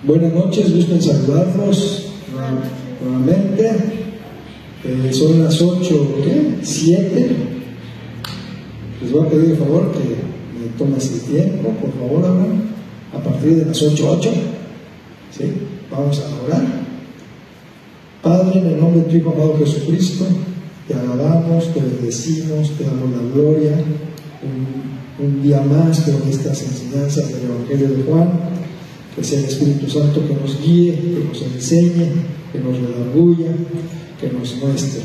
Buenas noches, gusto en saludarlos nuevamente. Son las 8:07. Les voy a pedir de favor que me tomes el tiempo, por favor, Abraham, a partir de las 8:08. ¿Sí? Vamos a orar. Padre, en el nombre de tu Hijo amado Jesucristo, te alabamos, te bendecimos, te damos la gloria. Un día más con estas enseñanzas del Evangelio de Juan. Que sea el Espíritu Santo que nos guíe, que nos enseñe, que nos redarguya, que nos muestre.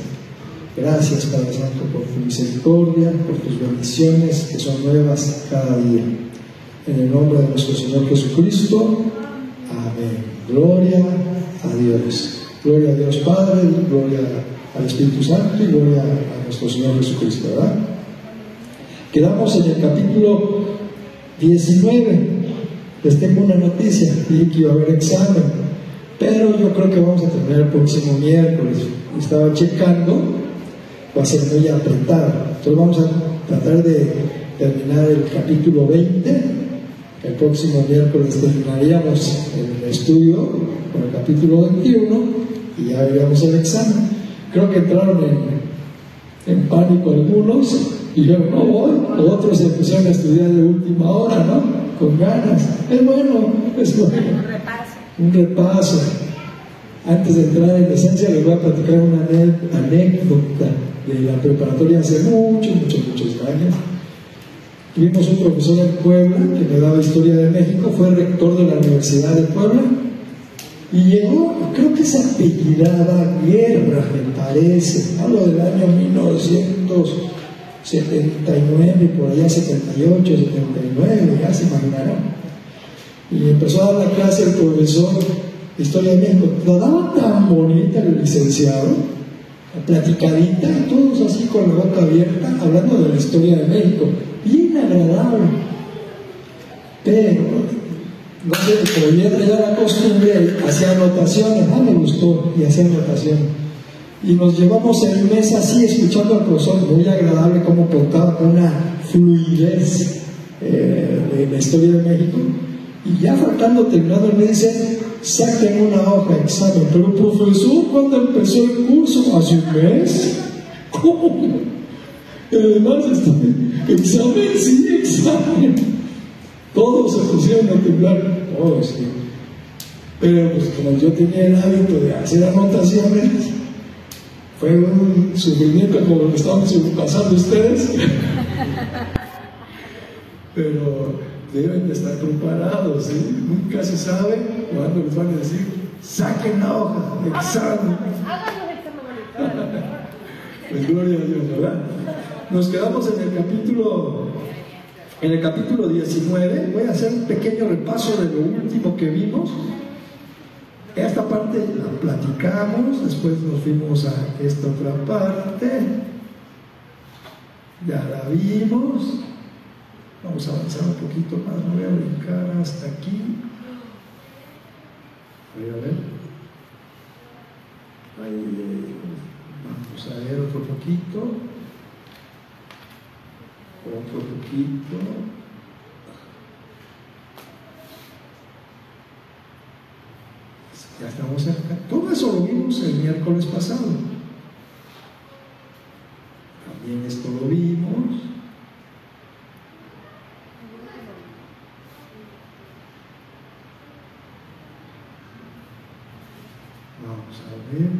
Gracias, Padre Santo, por tu misericordia, por tus bendiciones que son nuevas cada día. En el nombre de nuestro Señor Jesucristo. Amén. Gloria a Dios. Gloria a Dios Padre, gloria al Espíritu Santo y gloria a nuestro Señor Jesucristo, ¿verdad? Quedamos en el capítulo 19. Les tengo una noticia, dije que iba a haber examen, pero yo creo que vamos a terminar el próximo miércoles. Estaba checando, va a ser muy apretado. Entonces vamos a tratar de terminar el capítulo 20. El próximo miércoles terminaríamos el estudio con el capítulo 21 y ya veríamos el examen. Creo que entraron en pánico algunos y yo no voy, otros se pusieron a estudiar de última hora, ¿no? Con ganas. Es bueno. Un repaso. Antes de entrar en esencia les voy a platicar una anécdota de la preparatoria hace muchos años. Tuvimos un profesor en Puebla que me daba historia de México, fue rector de la Universidad de Puebla y llegó, creo que se apellidaba Guerra, me parece, algo del año 1979, por allá 78, 79, ya se imaginarán. Y empezó a dar la clase el profesor de Historia de México. La daba tan bonita el licenciado, platicadita, todos así con la boca abierta, hablando de la historia de México. Bien agradable. Pero, no sé, pero ya traía la costumbre, hacía anotaciones, me gustó, y hacía anotaciones. Y nos llevamos el mes así, escuchando al profesor, muy agradable, como contaba con una fluidez de la historia de México. Y ya faltando terminado, él me dice: saquen una hoja de examen. Pero profesor, ¿cuándo empezó el curso? ¿Hace un mes? ¿Cómo? Y además, examen, sí, examen. Todos se pusieron a temblar, todos, sí. Pero pues como yo tenía el hábito de hacer anotaciones, fue un sufrimiento como lo que estaban pasando ustedes. Pero deben de estar preparados, ¿sí? Nunca se sabe cuándo les van a decir: saquen la hoja, examen. Pues gloria a Dios, ¿verdad? Nos quedamos en el capítulo 19. Voy a hacer un pequeño repaso de lo último que vimos. Esta parte la platicamos, después nos fuimos a esta otra parte, ya la vimos. Vamos a avanzar un poquito más, me voy a brincar hasta aquí. Voy a ver. Ahí, vamos a ver otro poquito. Otro poquito. Ya estamos cerca. Todo eso lo vimos el miércoles pasado. También esto lo vimos. Vamos a ver.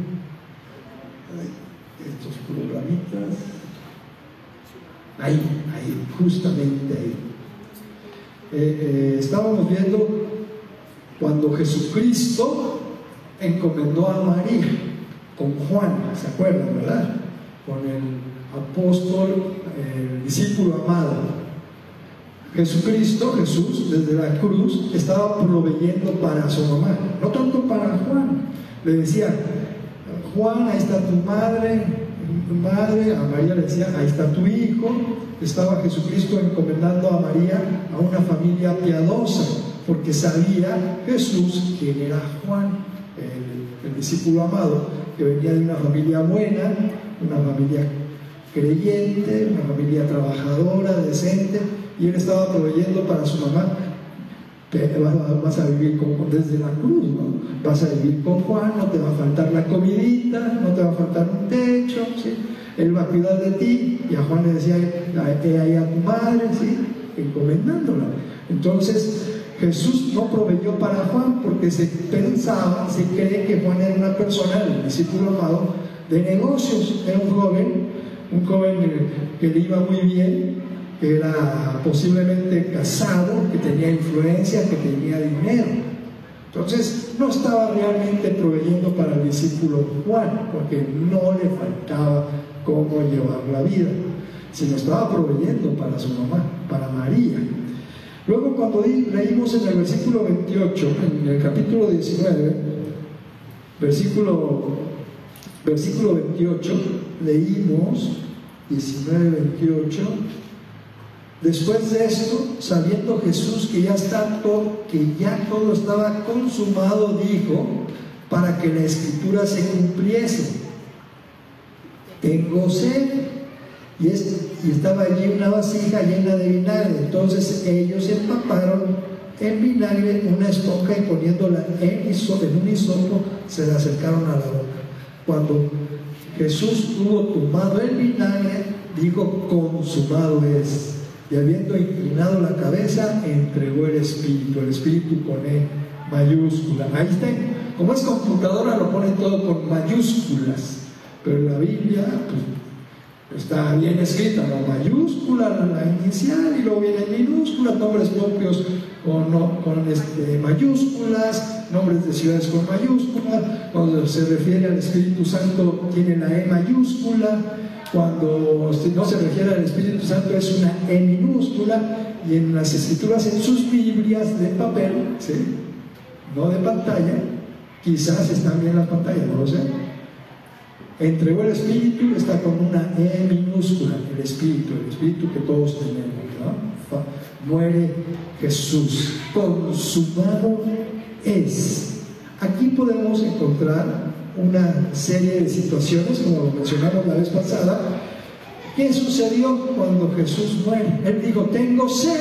Estos programitas. Ahí, justamente ahí. Estábamos viendo cuando Jesucristo encomendó a María con Juan, ¿se acuerdan, verdad? Con el apóstol, el discípulo amado. Jesús, desde la cruz, estaba proveyendo para su mamá, no tanto para Juan. Le decía: Juan, ahí está tu madre, a María le decía: ahí está tu hijo. Estaba Jesucristo encomendando a María a una familia piadosa, porque sabía Jesús quién era Juan, el discípulo amado, que venía de una familia buena, una familia creyente, una familia trabajadora, decente, y él estaba proveyendo para su mamá. vas a vivir desde la cruz, ¿no? Vas a vivir con Juan, no te va a faltar la comidita, no te va a faltar un techo, ¿sí? Él va a cuidar de ti. Y a Juan le decía, ahí a tu madre, ¿sí? Encomendándola. Entonces Jesús no proveyó para Juan porque se cree que Juan era una persona, el discípulo amado, de negocios. Era un joven que le iba muy bien, que era posiblemente casado, que tenía influencia, que tenía dinero. Entonces no estaba realmente proveyendo para el discípulo Juan, porque no le faltaba cómo llevar la vida, sino estaba proveyendo para su mamá, para María. Luego, cuando leímos en el versículo 28, en el capítulo 19, versículo 28, leímos 19-28. Después de esto, sabiendo Jesús que ya todo estaba consumado, dijo, para que la escritura se cumpliese: tengo sed. Y estaba allí una vasija llena de vinagre. Entonces ellos empaparon en vinagre una esponja y poniéndola en un hisopo se la acercaron a la boca. Cuando Jesús hubo tomado el vinagre, dijo: consumado es. Y habiendo inclinado la cabeza, entregó el Espíritu con E mayúscula. Ahí está, como es computadora lo pone todo con mayúsculas, pero en la Biblia pues, está bien escrita, la mayúscula, la inicial, y luego vienen minúsculas, nombres propios con mayúsculas, nombres de ciudades con mayúsculas. Cuando se refiere al Espíritu Santo tiene la E mayúscula. Cuando no se refiere al Espíritu Santo es una E minúscula. Y en las escrituras, en sus Biblias de papel, ¿sí?, no de pantalla, quizás están bien las pantallas, no lo sé, entregó el Espíritu, está con una E minúscula, el Espíritu que todos tenemos, ¿no? Muere Jesús, consumado es. Aquí podemos encontrar una serie de situaciones, como lo mencionamos la vez pasada. ¿Qué sucedió cuando Jesús muere? Él dijo: tengo sed.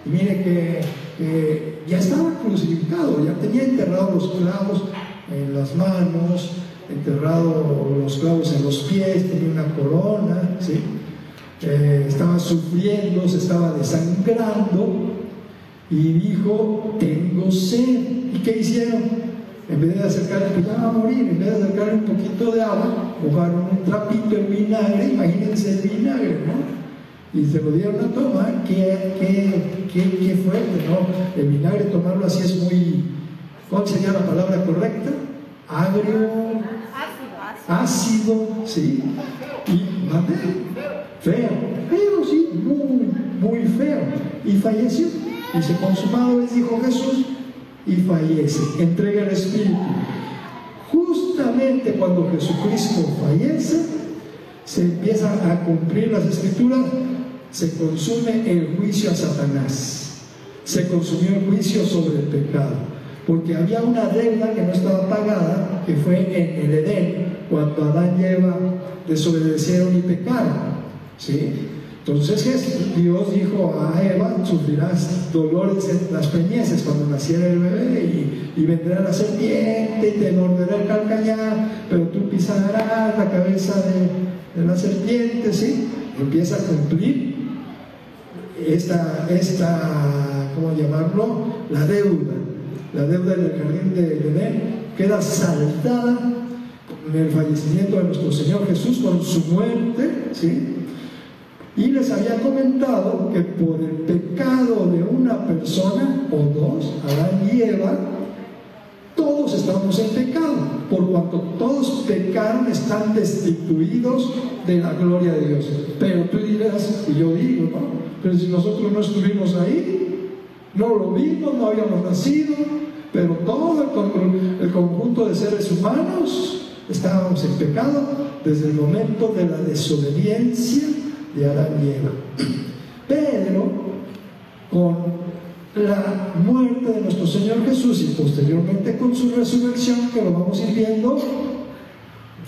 Y mire que ya estaba crucificado, ya tenía enterrados los clavos en las manos, enterrado los clavos en los pies, tenía una corona, ¿sí? Estaba sufriendo, se estaba desangrando, y dijo: tengo sed. ¿Y qué hicieron? En vez de acercarle, pues ya va a morir, en vez de acercarle un poquito de agua, mojaron un trapito en vinagre, imagínense el vinagre, ¿no? Y se lo dieron a tomar. Qué fuerte, ¿no? El vinagre, tomarlo así es muy, ¿cuál sería la palabra correcta? Agrio, ácido, ¿sí? Y feo, sí, muy feo. Y falleció. Dice: consumado es, dijo Jesús, y fallece, entrega el Espíritu. Justamente cuando Jesucristo fallece, se empiezan a cumplir las escrituras, se consume el juicio a Satanás, se consumió el juicio sobre el pecado, porque había una deuda que no estaba pagada, que fue en el Edén, cuando Adán y Eva desobedecieron y pecaron, ¿sí? Entonces Dios dijo a Eva: sufrirás dolores en las preñeces cuando naciera el bebé, y vendrá la serpiente y te morderá el calcañar, pero tú pisarás la cabeza de la serpiente, ¿sí? Empieza a cumplir esta ¿cómo llamarlo? La deuda del jardín de Edén queda saldada en el fallecimiento de nuestro Señor Jesús, con su muerte, ¿sí? Y les había comentado que por el pecado de una persona o dos, Adán y Eva, todos estamos en pecado. Por cuanto todos pecaron, están destituidos de la gloria de Dios. Pero tú dirás, y yo digo, ¿no? Pero si nosotros no estuvimos ahí, no lo vimos, no habíamos nacido, pero todo el conjunto de seres humanos estábamos en pecado desde el momento de la desobediencia de Adán y Eva. Pero con la muerte de nuestro Señor Jesús y posteriormente con su resurrección, que lo vamos a ir viendo,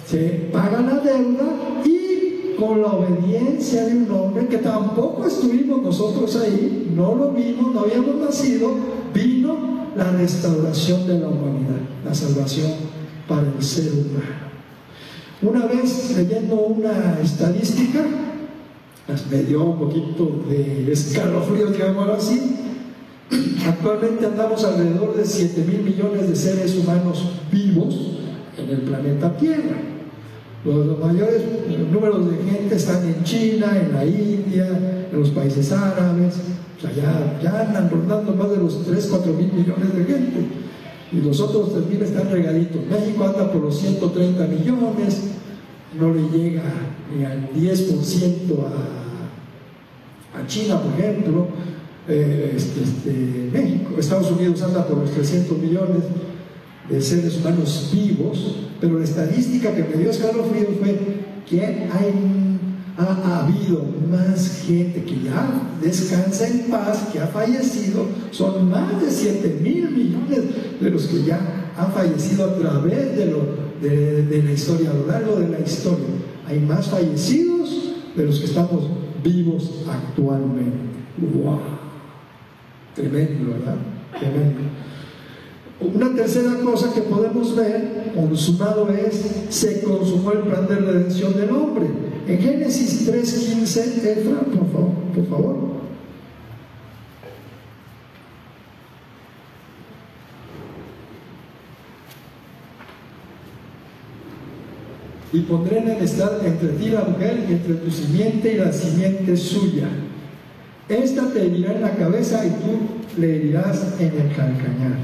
se paga la deuda y con la obediencia de un hombre que tampoco estuvimos nosotros ahí, no lo vimos, no habíamos nacido, vino la restauración de la humanidad, la salvación para el ser humano. Una vez leyendo una estadística, me dio un poquito de escalofrío, digámoslo así. Actualmente andamos alrededor de 7.000 millones de seres humanos vivos en el planeta Tierra. Los mayores números de gente están en China, en la India, en los países árabes. O sea, ya andan rondando más de los 3-4 mil millones de gente. Y los otros 3.000 están regaditos. México anda por los 130 millones, no le llega ni al 10% a China, por ejemplo. México, Estados Unidos anda por los 300 millones de seres humanos vivos, pero la estadística que me dio escalofrío fue que ha habido más gente que ya descansa en paz, que ha fallecido. Son más de 7.000 millones de los que ya han fallecido a través de la historia, a lo largo de la historia. Hay más fallecidos de los que estamos vivos actualmente. ¡Wow! Tremendo, ¿verdad? Tremendo. Una tercera cosa que podemos ver consumado es: se consumó el plan de redención del hombre. En Génesis 3:15, Efra, por favor. Y pondré enemistad entre ti y la mujer, y entre tu simiente y la simiente suya. Esta te herirá en la cabeza y tú le herirás en el calcañar.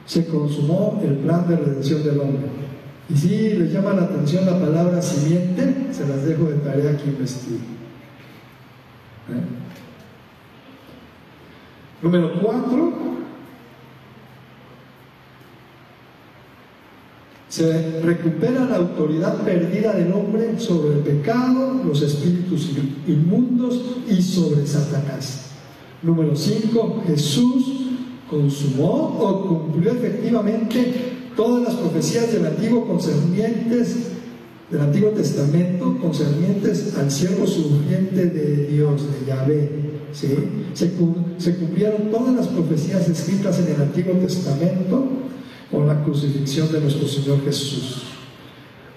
Se consumó el plan de redención del hombre. Y si les llama la atención la palabra simiente, se las dejo de tarea que investiguen. Número 4. Se recupera la autoridad perdida del hombre sobre el pecado, los espíritus inmundos y sobre Satanás. Número 5. Jesús consumó o cumplió efectivamente todas las profecías del Antiguo Testamento concernientes al siervo surgiente de Dios, de Yahvé. ¿Sí? Se cumplieron todas las profecías escritas en el Antiguo Testamento con la crucifixión de nuestro Señor Jesús.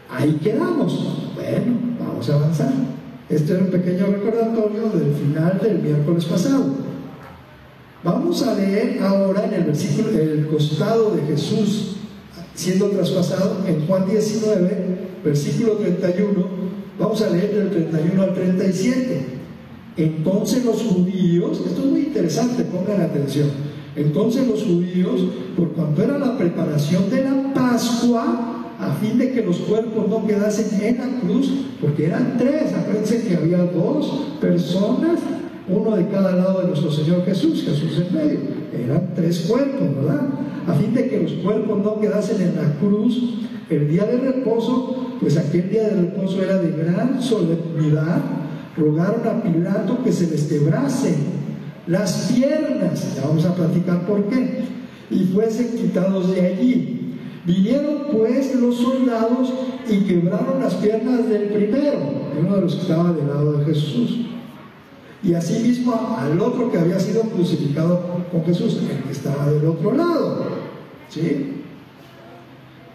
Ahí quedamos. Bueno, vamos a avanzar. Este era un pequeño recordatorio del final del miércoles pasado. Vamos a leer ahora en el versículo, el costado de Jesús siendo traspasado, en Juan 19, versículo 31. Vamos a leer del 31 al 37. Entonces los judíos, esto es muy interesante, pongan atención. Entonces los judíos, por cuanto era la preparación de la Pascua, a fin de que los cuerpos no quedasen en la cruz, porque eran 3, acuérdense que había 2 personas, uno de cada lado de nuestro Señor Jesús en medio, eran 3 cuerpos, ¿verdad? A fin de que los cuerpos no quedasen en la cruz, el día de reposo, pues aquel día de reposo era de gran solemnidad, rogaron a Pilato que se les quebrasen las piernas, ya vamos a platicar por qué, y fuesen quitados de allí. Vinieron pues los soldados y quebraron las piernas del primero, uno de los que estaba del lado de Jesús, y asimismo al otro que había sido crucificado con Jesús, el que estaba del otro lado, ¿sí?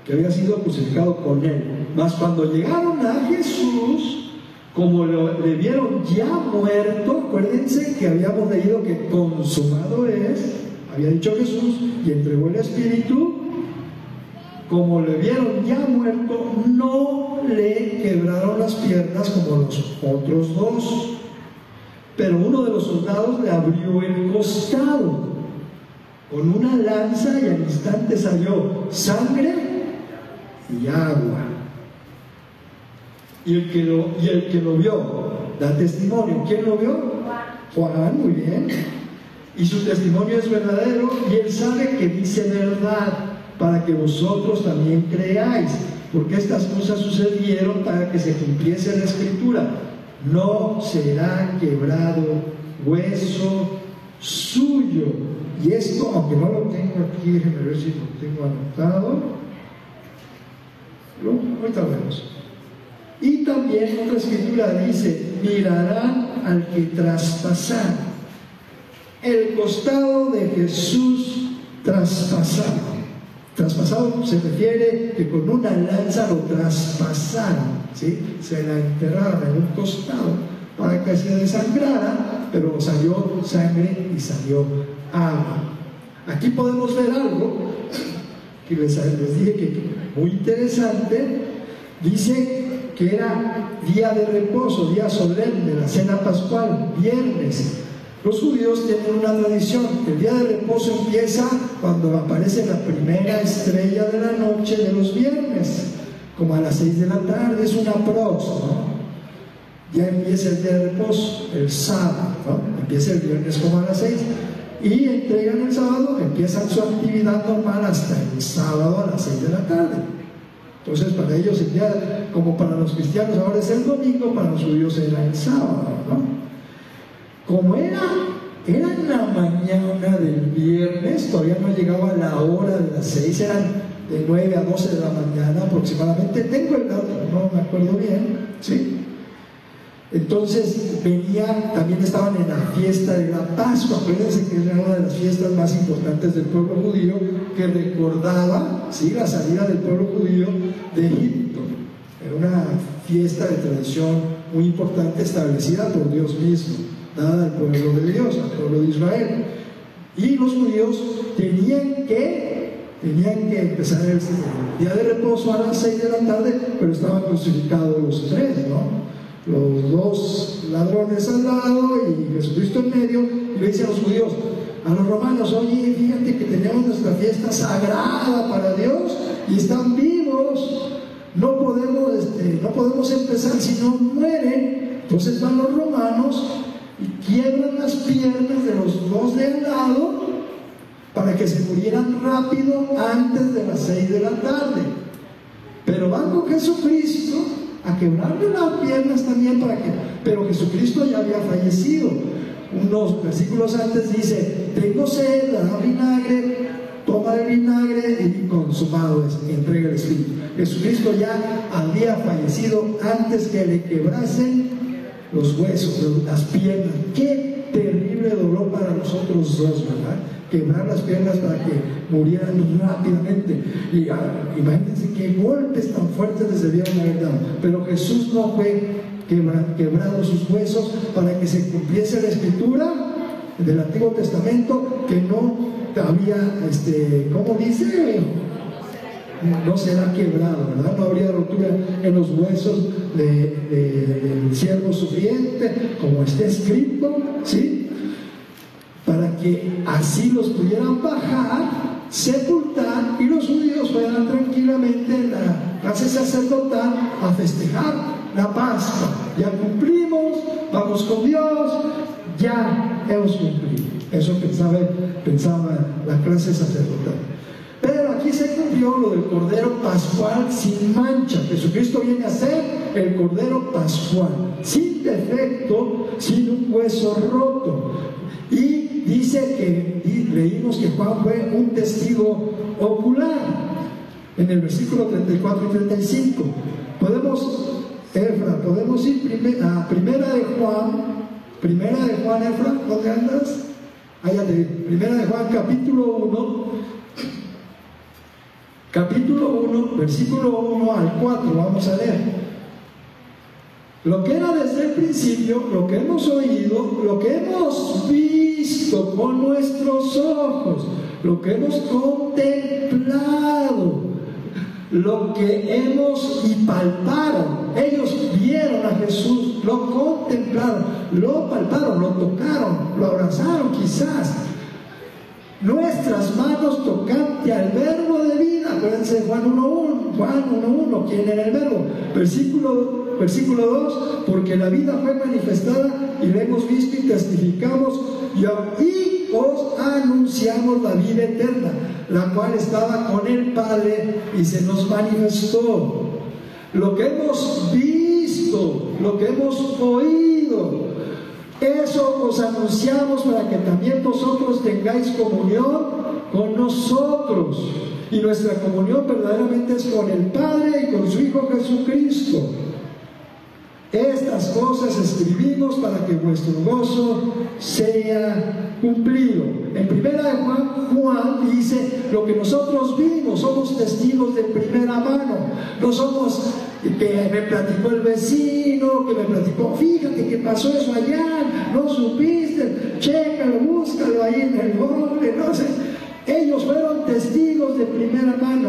Que había sido crucificado con él. Mas cuando llegaron a Jesús, como le vieron ya muerto, acuérdense que habíamos leído que consumado es, había dicho Jesús, y entregó el Espíritu. Como le vieron ya muerto, no le quebraron las piernas como los otros 2, pero uno de los soldados le abrió el costado con una lanza, y al instante salió sangre y agua. Y el que lo vio da testimonio. ¿Quién lo vio? Juan, muy bien. Y su testimonio es verdadero, y él sabe que dice verdad, para que vosotros también creáis, porque estas cosas sucedieron para que se cumpliese la Escritura: no será quebrado hueso suyo. Y esto, aunque no lo tengo aquí, déjenme ver si lo tengo anotado. Ahorita lo vemos. Y también otra escritura dice: mirarán al que traspasara. El costado de Jesús traspasado. Traspasado se refiere que con una lanza lo traspasaron, ¿sí? Se la enterraron en un costado para que se desangrara, pero salió sangre y salió agua. Aquí podemos ver algo que les dije que muy interesante. Dice que era día de reposo, día solemne, la cena pascual, viernes. Los judíos tienen una tradición: el día de reposo empieza cuando aparece la primera estrella de la noche de los viernes, como a las 6 de la tarde, es una prox, ¿no? Ya empieza el día de reposo, el sábado, ¿no? Empieza el viernes como a las 6, y entregan el sábado, empiezan su actividad normal hasta el sábado a las 6 de la tarde. Entonces para ellos el día, como para los cristianos ahora es el domingo, para los judíos era el sábado, ¿no? Como era en la mañana del viernes, todavía no llegaba la hora de las 6, eran de 9 a 12 de la mañana aproximadamente, tengo el dato, no me acuerdo bien, ¿sí? Entonces también estaban en la fiesta de la Pascua. Acuérdense que era una de las fiestas más importantes del pueblo judío, que recordaba, ¿sí?, la salida del pueblo judío de Egipto. Era una fiesta de tradición muy importante, establecida por Dios mismo, dada al pueblo de Dios, al pueblo de Israel. Y los judíos tenían que empezar el día de reposo a las 6 de la tarde, pero estaban crucificados los tres, ¿no? Los dos ladrones al lado y Jesucristo en medio. Y le dice a los judíos, a los romanos: oye, fíjate que tenemos nuestra fiesta sagrada para Dios y están vivos, no podemos empezar si no mueren. Entonces van los romanos y quiebran las piernas de los dos de al lado para que se murieran rápido antes de las 6 de la tarde. Pero van con Jesucristo a quebrarle las piernas también pero Jesucristo ya había fallecido. Unos versículos antes dice: tengo sed, da vinagre, toma el vinagre y consumado es, entrega el Espíritu. Jesucristo ya había fallecido antes que le quebrasen los huesos, las piernas. Qué terrible dolor para nosotros dos, ¿verdad? Quebrar las piernas para que murieran rápidamente. Y imagínense qué golpes tan fuertes les debieron haber dado. Pero Jesús no fue quebrado sus huesos para que se cumpliese la escritura del Antiguo Testamento, que no había, ¿cómo dice? No será quebrado, ¿verdad? No habría rotura en los huesos del siervo sufriente, como está escrito, ¿sí? Para que así los pudieran bajar, sepultar, y los judíos fueran tranquilamente en la casa sacerdotal a festejar la Pascua. Ya cumplimos, vamos con Dios, ya hemos cumplido. Eso pensaba la clase sacerdotal. Pero aquí se cumplió lo del Cordero Pascual sin mancha. Jesucristo viene a ser el Cordero Pascual, sin defecto, sin un hueso roto. Y dice leímos que Juan fue un testigo ocular en el versículo 34 y 35. Podemos ir a Primera de Juan, Efra, ¿dónde andas? Allá te vi. Primera de Juan, capítulo 1, versículo 1 al 4, vamos a leer. Lo que era desde el principio, lo que hemos oído, lo que hemos visto con nuestros ojos, lo que hemos contemplado, lo que hemos y palparon. Ellos vieron a Jesús, lo contemplaron, lo palparon, lo tocaron, lo abrazaron quizás. Nuestras manos tocante al verbo de vida. Acuérdense de Juan 1.1, ¿quién era el verbo? Versículo 2, porque la vida fue manifestada y la hemos visto y testificamos y os anunciamos la vida eterna, la cual estaba con el Padre y se nos manifestó. Lo que hemos visto, lo que hemos oído, eso os anunciamos para que también vosotros tengáis comunión con nosotros. Y nuestra comunión verdaderamente es con el Padre y con su Hijo Jesucristo. Estas cosas escribimos para que vuestro gozo sea cumplido. En primera de Juan dice lo que nosotros vimos, somos testigos de primera mano. No somos que me platicó el vecino, que me platicó, fíjate que pasó eso allá, no supiste, chécalo, búscalo ahí en el Google, no sé. Ellos fueron testigos de primera mano,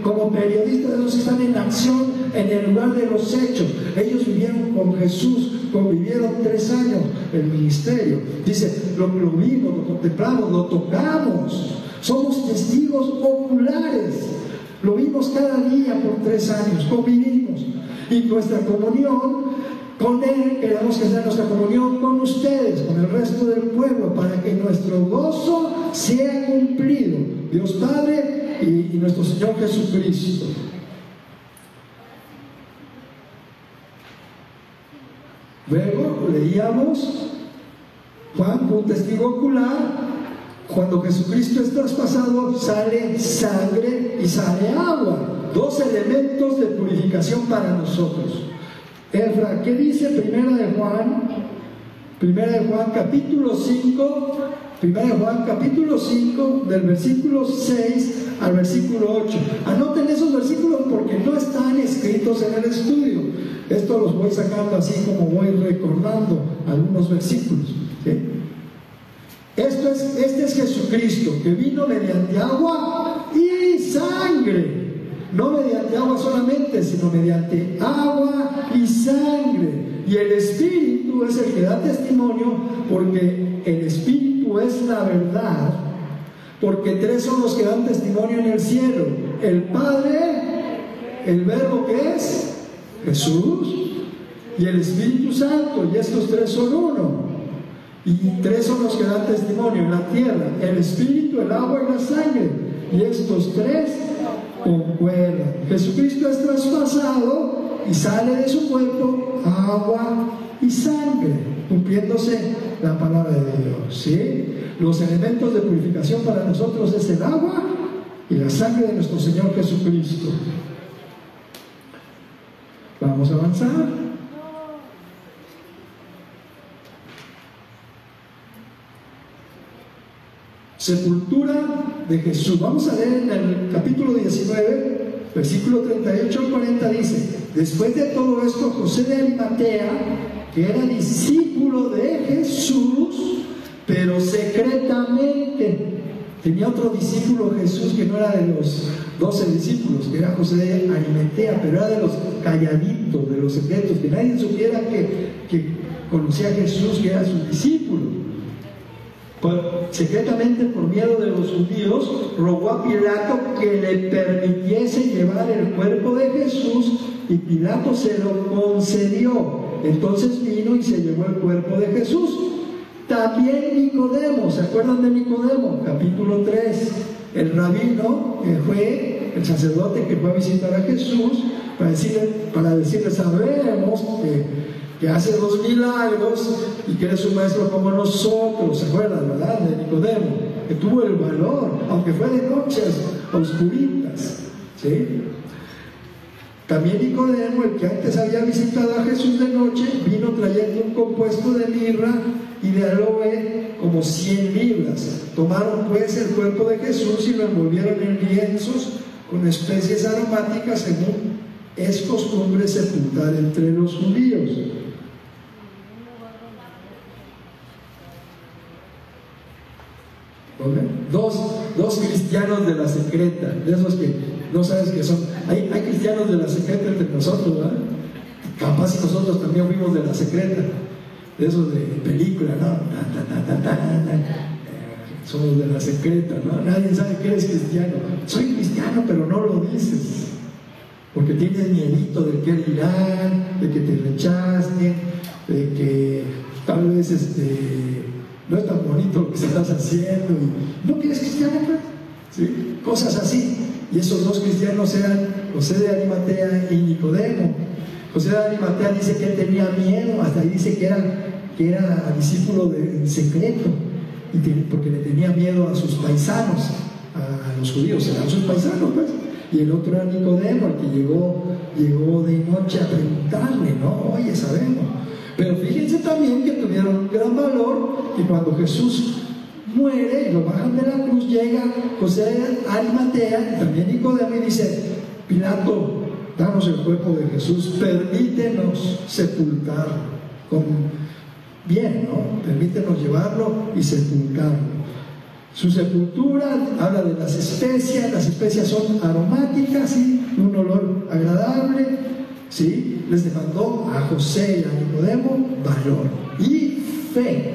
como periodistas, ellos están en acción en el lugar de los hechos. Ellos vivieron con Jesús, convivieron 3 años el ministerio. Dice, lo vimos, lo contemplamos, lo tocamos. Somos testigos oculares. Lo vimos cada día por 3 años, convivimos. Y nuestra comunión con Él, queremos que sea nuestra comunión con ustedes, con el resto del pueblo, para que nuestro gozo sea cumplido. Dios Padre y nuestro Señor Jesucristo. Luego leíamos, Juan, un testigo ocular. Cuando Jesucristo es traspasado, sale sangre y sale agua. 2 elementos de purificación para nosotros. Efra, ¿qué dice Primera de Juan? Primera de Juan capítulo 5, Primera de Juan capítulo 5, del versículo 6 al versículo 8. Anoten esos versículos porque no están escritos en el estudio. Esto los voy sacando así como voy recordando algunos versículos, ¿sí? Este es Jesucristo, que vino mediante agua y sangre. No mediante agua solamente, sino mediante agua y sangre. Y el Espíritu es el que da testimonio, porque el Espíritu es la verdad. Porque 3 son los que dan testimonio en el cielo: el Padre, el Verbo que es Jesús, y el Espíritu Santo. Y estos 3 son uno. Y 3 son los que dan testimonio en la tierra: el Espíritu, el agua y la sangre. Y estos 3 concuerdan. Jesucristo es traspasado y sale de su cuerpo agua y sangre, cumpliéndose la palabra de Dios, ¿sí? Los elementos de purificación para nosotros es el agua y la sangre de nuestro Señor Jesucristo. Vamos a avanzar. Sepultura de Jesús. Vamos a leer en el capítulo 19, versículo 38 al 40, dice: después de todo esto, José de Arimatea, que era discípulo de Jesús, pero secretamente, tenía otro discípulo Jesús que no era de los 12 discípulos, que era José de Arimatea, pero era de los calladitos, de los secretos, que nadie supiera que conocía a Jesús, que era su discípulo. Secretamente, por miedo de los judíos, rogó a Pilato que le permitiese llevar el cuerpo de Jesús, y Pilato se lo concedió. Entonces vino y se llevó el cuerpo de Jesús. También Nicodemo, ¿se acuerdan de Nicodemo? Capítulo 3, el rabino que fue, el sacerdote que fue a visitar a Jesús para decirle sabemos que hace 2 milagros y que eres un maestro como nosotros. ¿Se acuerdan, verdad? De Nicodemo, que tuvo el valor, aunque fue de noches oscuritas, ¿sí? También Nicodemo, el que antes había visitado a Jesús de noche, vino trayendo un compuesto de mirra y de aloe como 100 libras. Tomaron pues el cuerpo de Jesús y lo envolvieron en lienzos con especies aromáticas, según es costumbre sepultar entre los judíos. Dos cristianos de la secreta, de esos que no sabes que son. Hay cristianos de la secreta entre nosotros, ¿verdad? Capaz nosotros también fuimos de la secreta, de esos de película, ¿no? Somos de la secreta, ¿no? Nadie sabe que eres cristiano. Soy cristiano, pero no lo dices, porque tienes miedito del que dirán, de que te rechacen, de que tal vez no es tan bonito lo que estás haciendo y no quieres cristiano, pues, ¿sí? Cosas así. Y esos 2 cristianos eran José de Arimatea y Nicodemo. José de Arimatea dice que él tenía miedo, hasta ahí dice que era discípulo en secreto, porque le tenía miedo a sus paisanos, a los judíos, eran sus paisanos, pues. y el otro era Nicodemo, el que llegó de noche a preguntarle, ¿no? Oye, sabemos. Pero fíjense también que tuvieron un gran valor, que cuando Jesús muere y lo bajan de la cruz, llega José de Arimatea, y también Nicodemo, y dice: Pilato, danos el cuerpo de Jesús, permítenos sepultarlo. Bien, ¿no? Permítenos llevarlo y sepultarlo. Su sepultura habla de las especias son aromáticas, ¿sí? Un olor agradable, ¿sí? Les demandó a José y a Nicodemo valor y fe.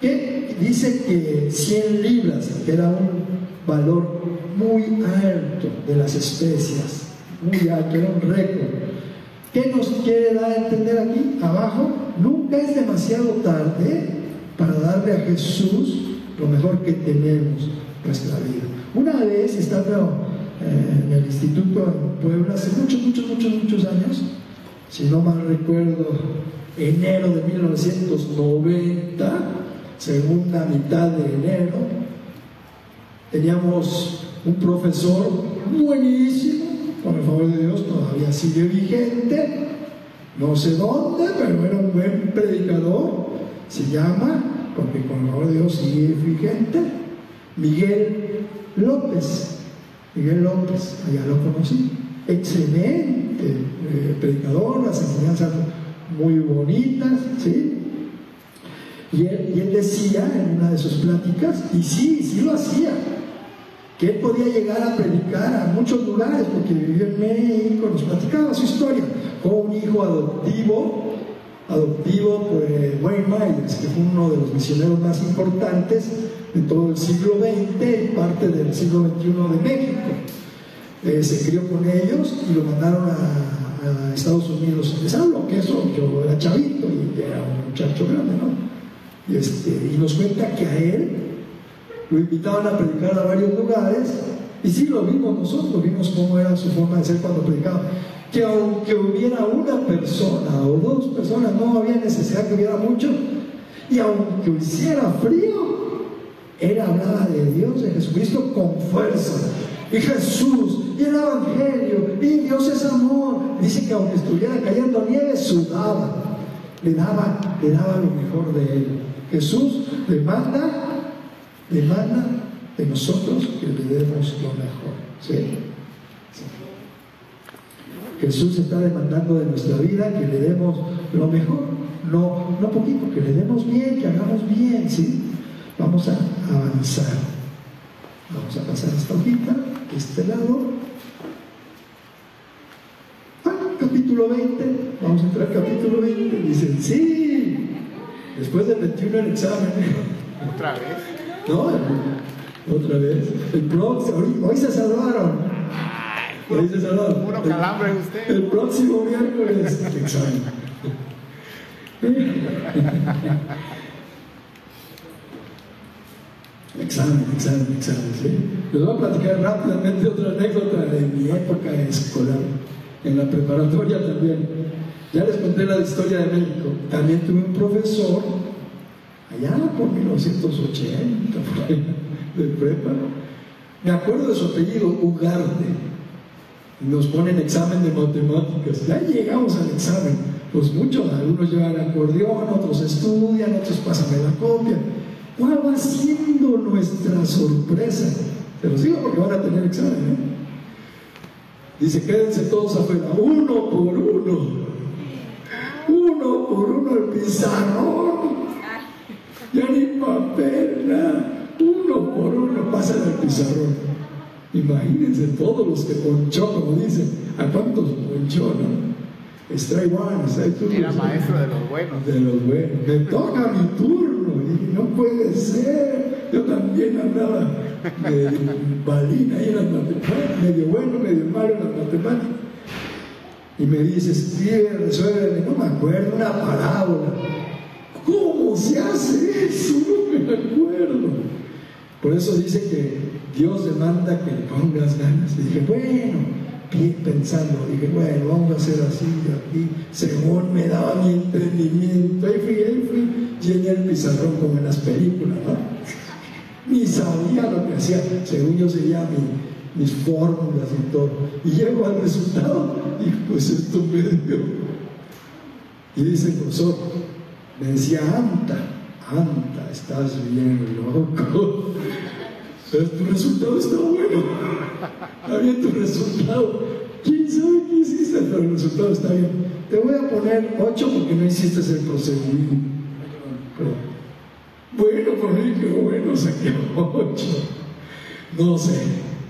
Que dice que 100 libras, que era un valor muy alto de las especias, muy alto, era un récord. ¿Qué nos quiere dar a entender aquí? Abajo, nunca es demasiado tarde para darle a Jesús lo mejor que tenemos en nuestra vida. Una vez, estando en el instituto en Puebla, hace muchos años, si no mal recuerdo, enero de 1990, segunda mitad de enero, teníamos un profesor buenísimo, por el favor de Dios, todavía sigue vigente, no sé dónde, pero era un buen predicador, se llama, porque por el favor de Dios sigue vigente, Miguel López, allá lo conocí, excelente predicador, las enseñanzas muy bonitas, ¿sí? Y él decía en una de sus pláticas, y sí lo hacía, que él podía llegar a predicar a muchos lugares porque vivía en México, nos platicaba su historia. Fue un hijo adoptivo por Wayne Myers, que fue uno de los misioneros más importantes de todo el siglo XX y parte del siglo XXI de México. Se crió con ellos y lo mandaron a Estados Unidos. ¿Saben lo que eso? Yo era chavito y era un muchacho grande, ¿no? Y nos cuenta que a él lo invitaban a predicar a varios lugares, y sí lo vimos nosotros, vimos cómo era su forma de ser cuando predicaba, que aunque hubiera una persona o dos personas, no había necesidad que hubiera mucho, y aunque hiciera frío, él hablaba de Dios, de Jesucristo con fuerza, y Jesús, y el Evangelio, y Dios es amor. Dice que aunque estuviera cayendo nieve, sudaba, le daba lo mejor de él. Jesús demanda de nosotros que le demos lo mejor, ¿sí? Sí. Jesús está demandando de nuestra vida que le demos lo mejor, no poquito, que le demos bien, que hagamos bien, ¿sí? Vamos a avanzar, vamos a pasar esta hojita de este lado. Capítulo 20, vamos a entrar al capítulo 20, dicen, sí, después del 21 el examen. ¿Otra vez? No, otra vez. El próximo, hoy se salvaron. Hoy se salvaron. Puro calambre usted. El próximo miércoles, examen. Examen, ¿sí? Les voy a platicar rápidamente otra anécdota de mi época escolar, en la preparatoria también. Ya les conté la historia de México. También tuve un profesor allá por 1980, de prepa. Me acuerdo de su apellido, Ugarte. Nos ponen examen de matemáticas. Ya llegamos al examen. Pues muchos, algunos llevan acordeón, otros estudian, otros pásame la copia. ¿Cuál va siendo nuestra sorpresa? Se los digo porque van a tener examen, ¿eh? Dice, quédense todos afuera, uno por uno el pizarrón. Ya ni papel, nada. Uno por uno pasan al pizarrón. Imagínense todos los que ponchó, como dicen. ¿A cuántos ponchó, no? Strike one, strike two. Era maestro de los buenos. De los buenos. Me toca mi turno. Y dije, no puede ser. Yo también andaba de balín ahí en las matemáticas. Medio bueno, medio malo en las matemáticas. Y me dice, resuélveme, no me acuerdo, una parábola. ¿Cómo se hace eso? No me acuerdo. Por eso dice que Dios demanda que le pongas ganas. Y dije, bueno, pensando, dije, bueno, vamos a hacer así, aquí, según me daba mi entendimiento. Ahí fui, llené el pizarrón como en las películas, ¿no? Ni sabía lo que hacía. Según yo seguía mis fórmulas y todo. Y llego al resultado y pues esto me dio. Y dice el profesor, me decía, Anta, estás bien loco. Pero tu resultado está bueno. Está bien tu resultado. ¿Quién sabe qué hiciste? Pero el resultado está bien. Te voy a poner 8 porque no hiciste el procedimiento. Bueno, por mí que bueno, saqué 8. No sé,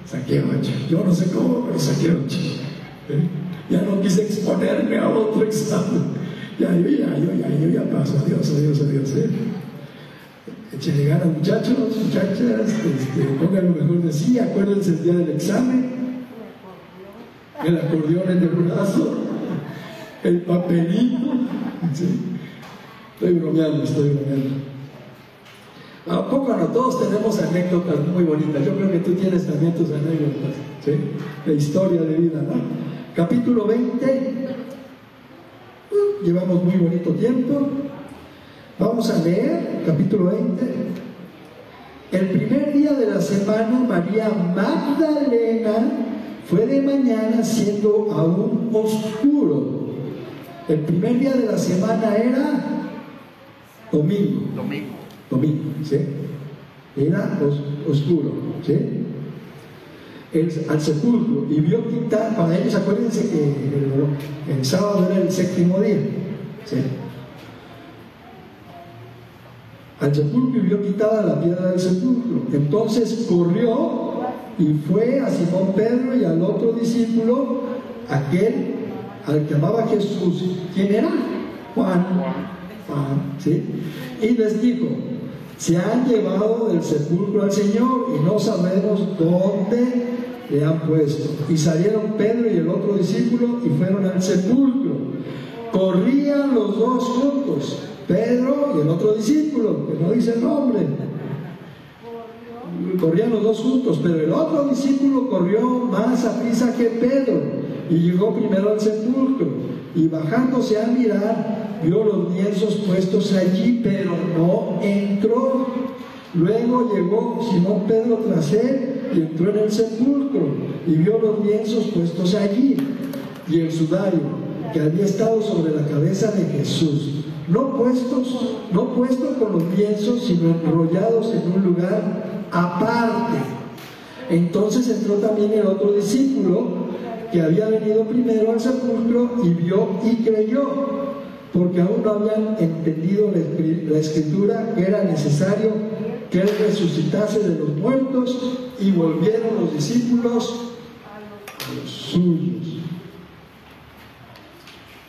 saqué 8. Yo no sé cómo, pero saqué 8. Ya no quise exponerme a otro examen. Yo ya paso. Adiós. Échenle ganas, muchachos, muchachas. Pongan lo mejor de sí. Acuérdense el día del examen. El acordeón en el brazo. El papelito. ¿Sí? Estoy bromeando. ¿A poco no? Todos tenemos anécdotas muy bonitas. Yo creo que tú tienes también tus anécdotas, ¿sí? De historia de vida, ¿no? Capítulo 20. Llevamos muy bonito tiempo. Vamos a leer capítulo 20. El primer día de la semana, María Magdalena fue de mañana, siendo aún oscuro. El primer día de la semana era domingo, ¿sí? Era oscuro, ¿sí? Al sepulcro, y vio quitar, para ellos acuérdense que el sábado era el séptimo día, ¿sí? Al sepulcro y vio quitada la piedra del sepulcro. Entonces corrió y fue a Simón Pedro y al otro discípulo, aquel al que amaba Jesús. ¿Quién era? Juan, ¿sí? Y les dijo, se han llevado del sepulcro al Señor y no sabemos dónde le han puesto. Y salieron Pedro y el otro discípulo y fueron al sepulcro. Corrían los dos juntos, Pedro y el otro discípulo, que no dice el nombre. Corrían los dos juntos, pero el otro discípulo corrió más aprisa que Pedro y llegó primero al sepulcro, y bajándose a mirar vio los lienzos puestos allí, pero no entró. Luego llegó Simón Pedro tras él y entró en el sepulcro y vio los lienzos puestos allí y el sudario que había estado sobre la cabeza de Jesús, no puesto con los lienzos, sino enrollados en un lugar aparte. Entonces entró también el otro discípulo que había venido primero al sepulcro y vio y creyó, porque aún no habían entendido la escritura que era necesario que él resucitase de los muertos, y volvieron los discípulos a los suyos.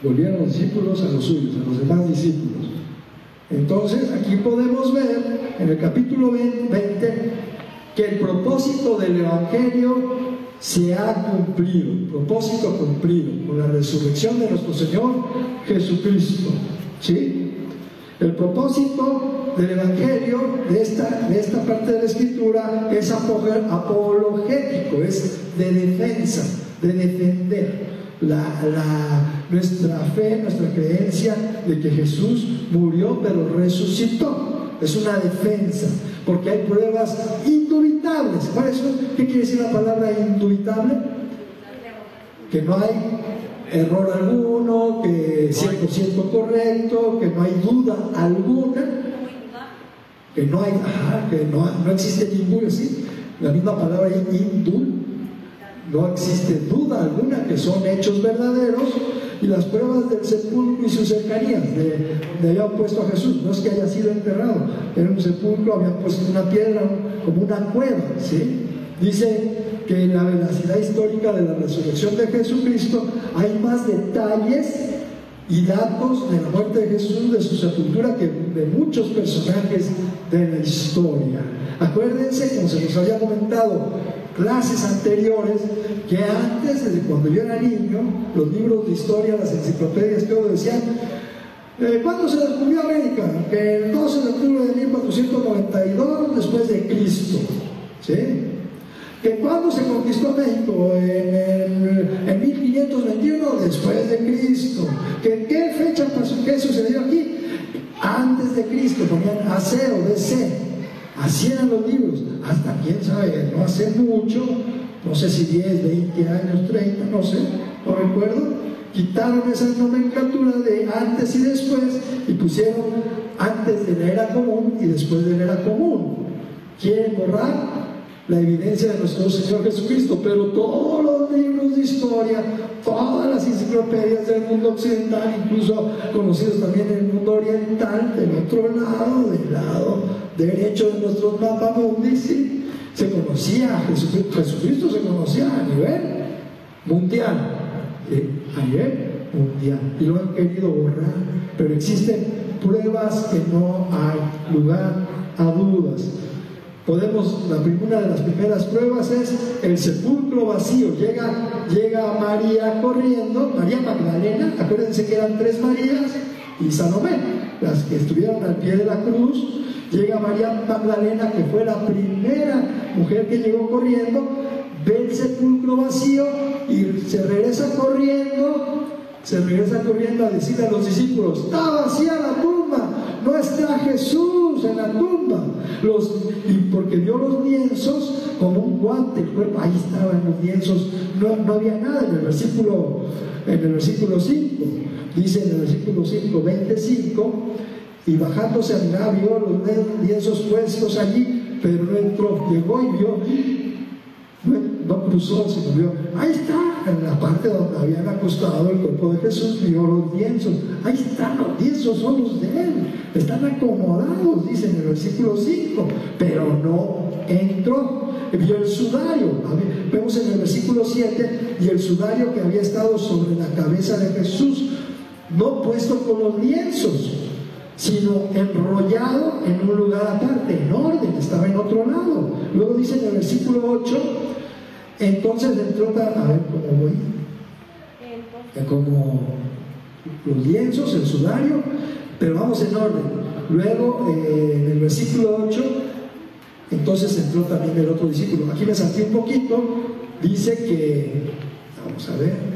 Volvieron los discípulos a los suyos, a los demás discípulos. Entonces aquí podemos ver en el capítulo 20 que el propósito del Evangelio se ha cumplido, propósito cumplido con la resurrección de nuestro Señor Jesucristo, ¿sí? El propósito del Evangelio, de esta parte de la Escritura, es apologético, es de defensa, de defender nuestra fe, nuestra creencia de que Jesús murió pero resucitó. Es una defensa, porque hay pruebas indubitables. ¿Cuál es? ¿Qué quiere decir la palabra indubitable? Que no hay error alguno, que es 100% correcto, que no hay duda alguna, que no hay, que no existe ninguna, ¿sí? La misma palabra indul, no existe duda alguna, que son hechos verdaderos. Y las pruebas del sepulcro y sus cercanías, de habían puesto a Jesús, no es que haya sido enterrado, era un sepulcro, habían puesto una piedra como una cueva, ¿sí? Dice que en la veracidad histórica de la resurrección de Jesucristo hay más detalles y datos de la muerte de Jesús, de su sepultura, que de muchos personajes de la historia. Acuérdense, como se nos había comentado clases anteriores, que antes, desde cuando yo era niño, los libros de historia, las enciclopedias, todo decían, ¿cuándo se descubrió América? Que el 12 de octubre de 1492 después de Cristo, ¿sí? Que cuando se conquistó México, en 1521 después de Cristo. Que qué fecha pasó, qué sucedió aquí antes de Cristo, ponían AC o DC. Así eran los libros, hasta quién sabe, no hace mucho, no sé si 10, 20 años, 30, no sé, no recuerdo, quitaron esa nomenclatura de antes y después y pusieron antes de la era común y después de la era común. Quieren borrar la evidencia de nuestro Señor Jesucristo, pero todos los libros de historia, todas las enciclopedias del mundo occidental, incluso conocidos también en el mundo oriental, del otro lado, del lado derecho de nuestros mapamundis, ¿sí? Se conocía a Jesucristo. Jesucristo se conocía a nivel mundial, a nivel mundial, y lo han querido borrar, pero existen pruebas que no hay lugar a dudas. Una de las primeras pruebas es el sepulcro vacío. Llega María corriendo, María Magdalena, acuérdense que eran 3 Marías, y Salomé, las que estuvieron al pie de la cruz. Llega María Magdalena, que fue la primera mujer que llegó corriendo, ve el sepulcro vacío y se regresa corriendo a decirle a los discípulos: está vacía la tumba, no está Jesús en la tumba. Y porque vio los lienzos como un guante, el cuerpo, ahí estaban los lienzos, no había nada. En el versículo 5, dice en el versículo 5, 25, y bajándose a mirar, vio los lienzos puestos allí, pero no entró. Llegó y vio, no cruzó, sino vio, ahí está, en la parte donde habían acostado el cuerpo de Jesús, vio los lienzos. Ahí están, los lienzos son los de él, están acomodados, dice en el versículo 5, pero no entró. Vio el sudario, vemos en el versículo 7, y el sudario que había estado sobre la cabeza de Jesús, no puesto con los lienzos, sino enrollado en un lugar aparte, en orden, estaba en otro lado. Luego dice en el versículo 8, entonces entró, a ver cómo voy, como los lienzos, el sudario, pero vamos en orden. Luego en el versículo 8, entonces entró también el otro discípulo. Aquí me salté un poquito, dice que, vamos a ver,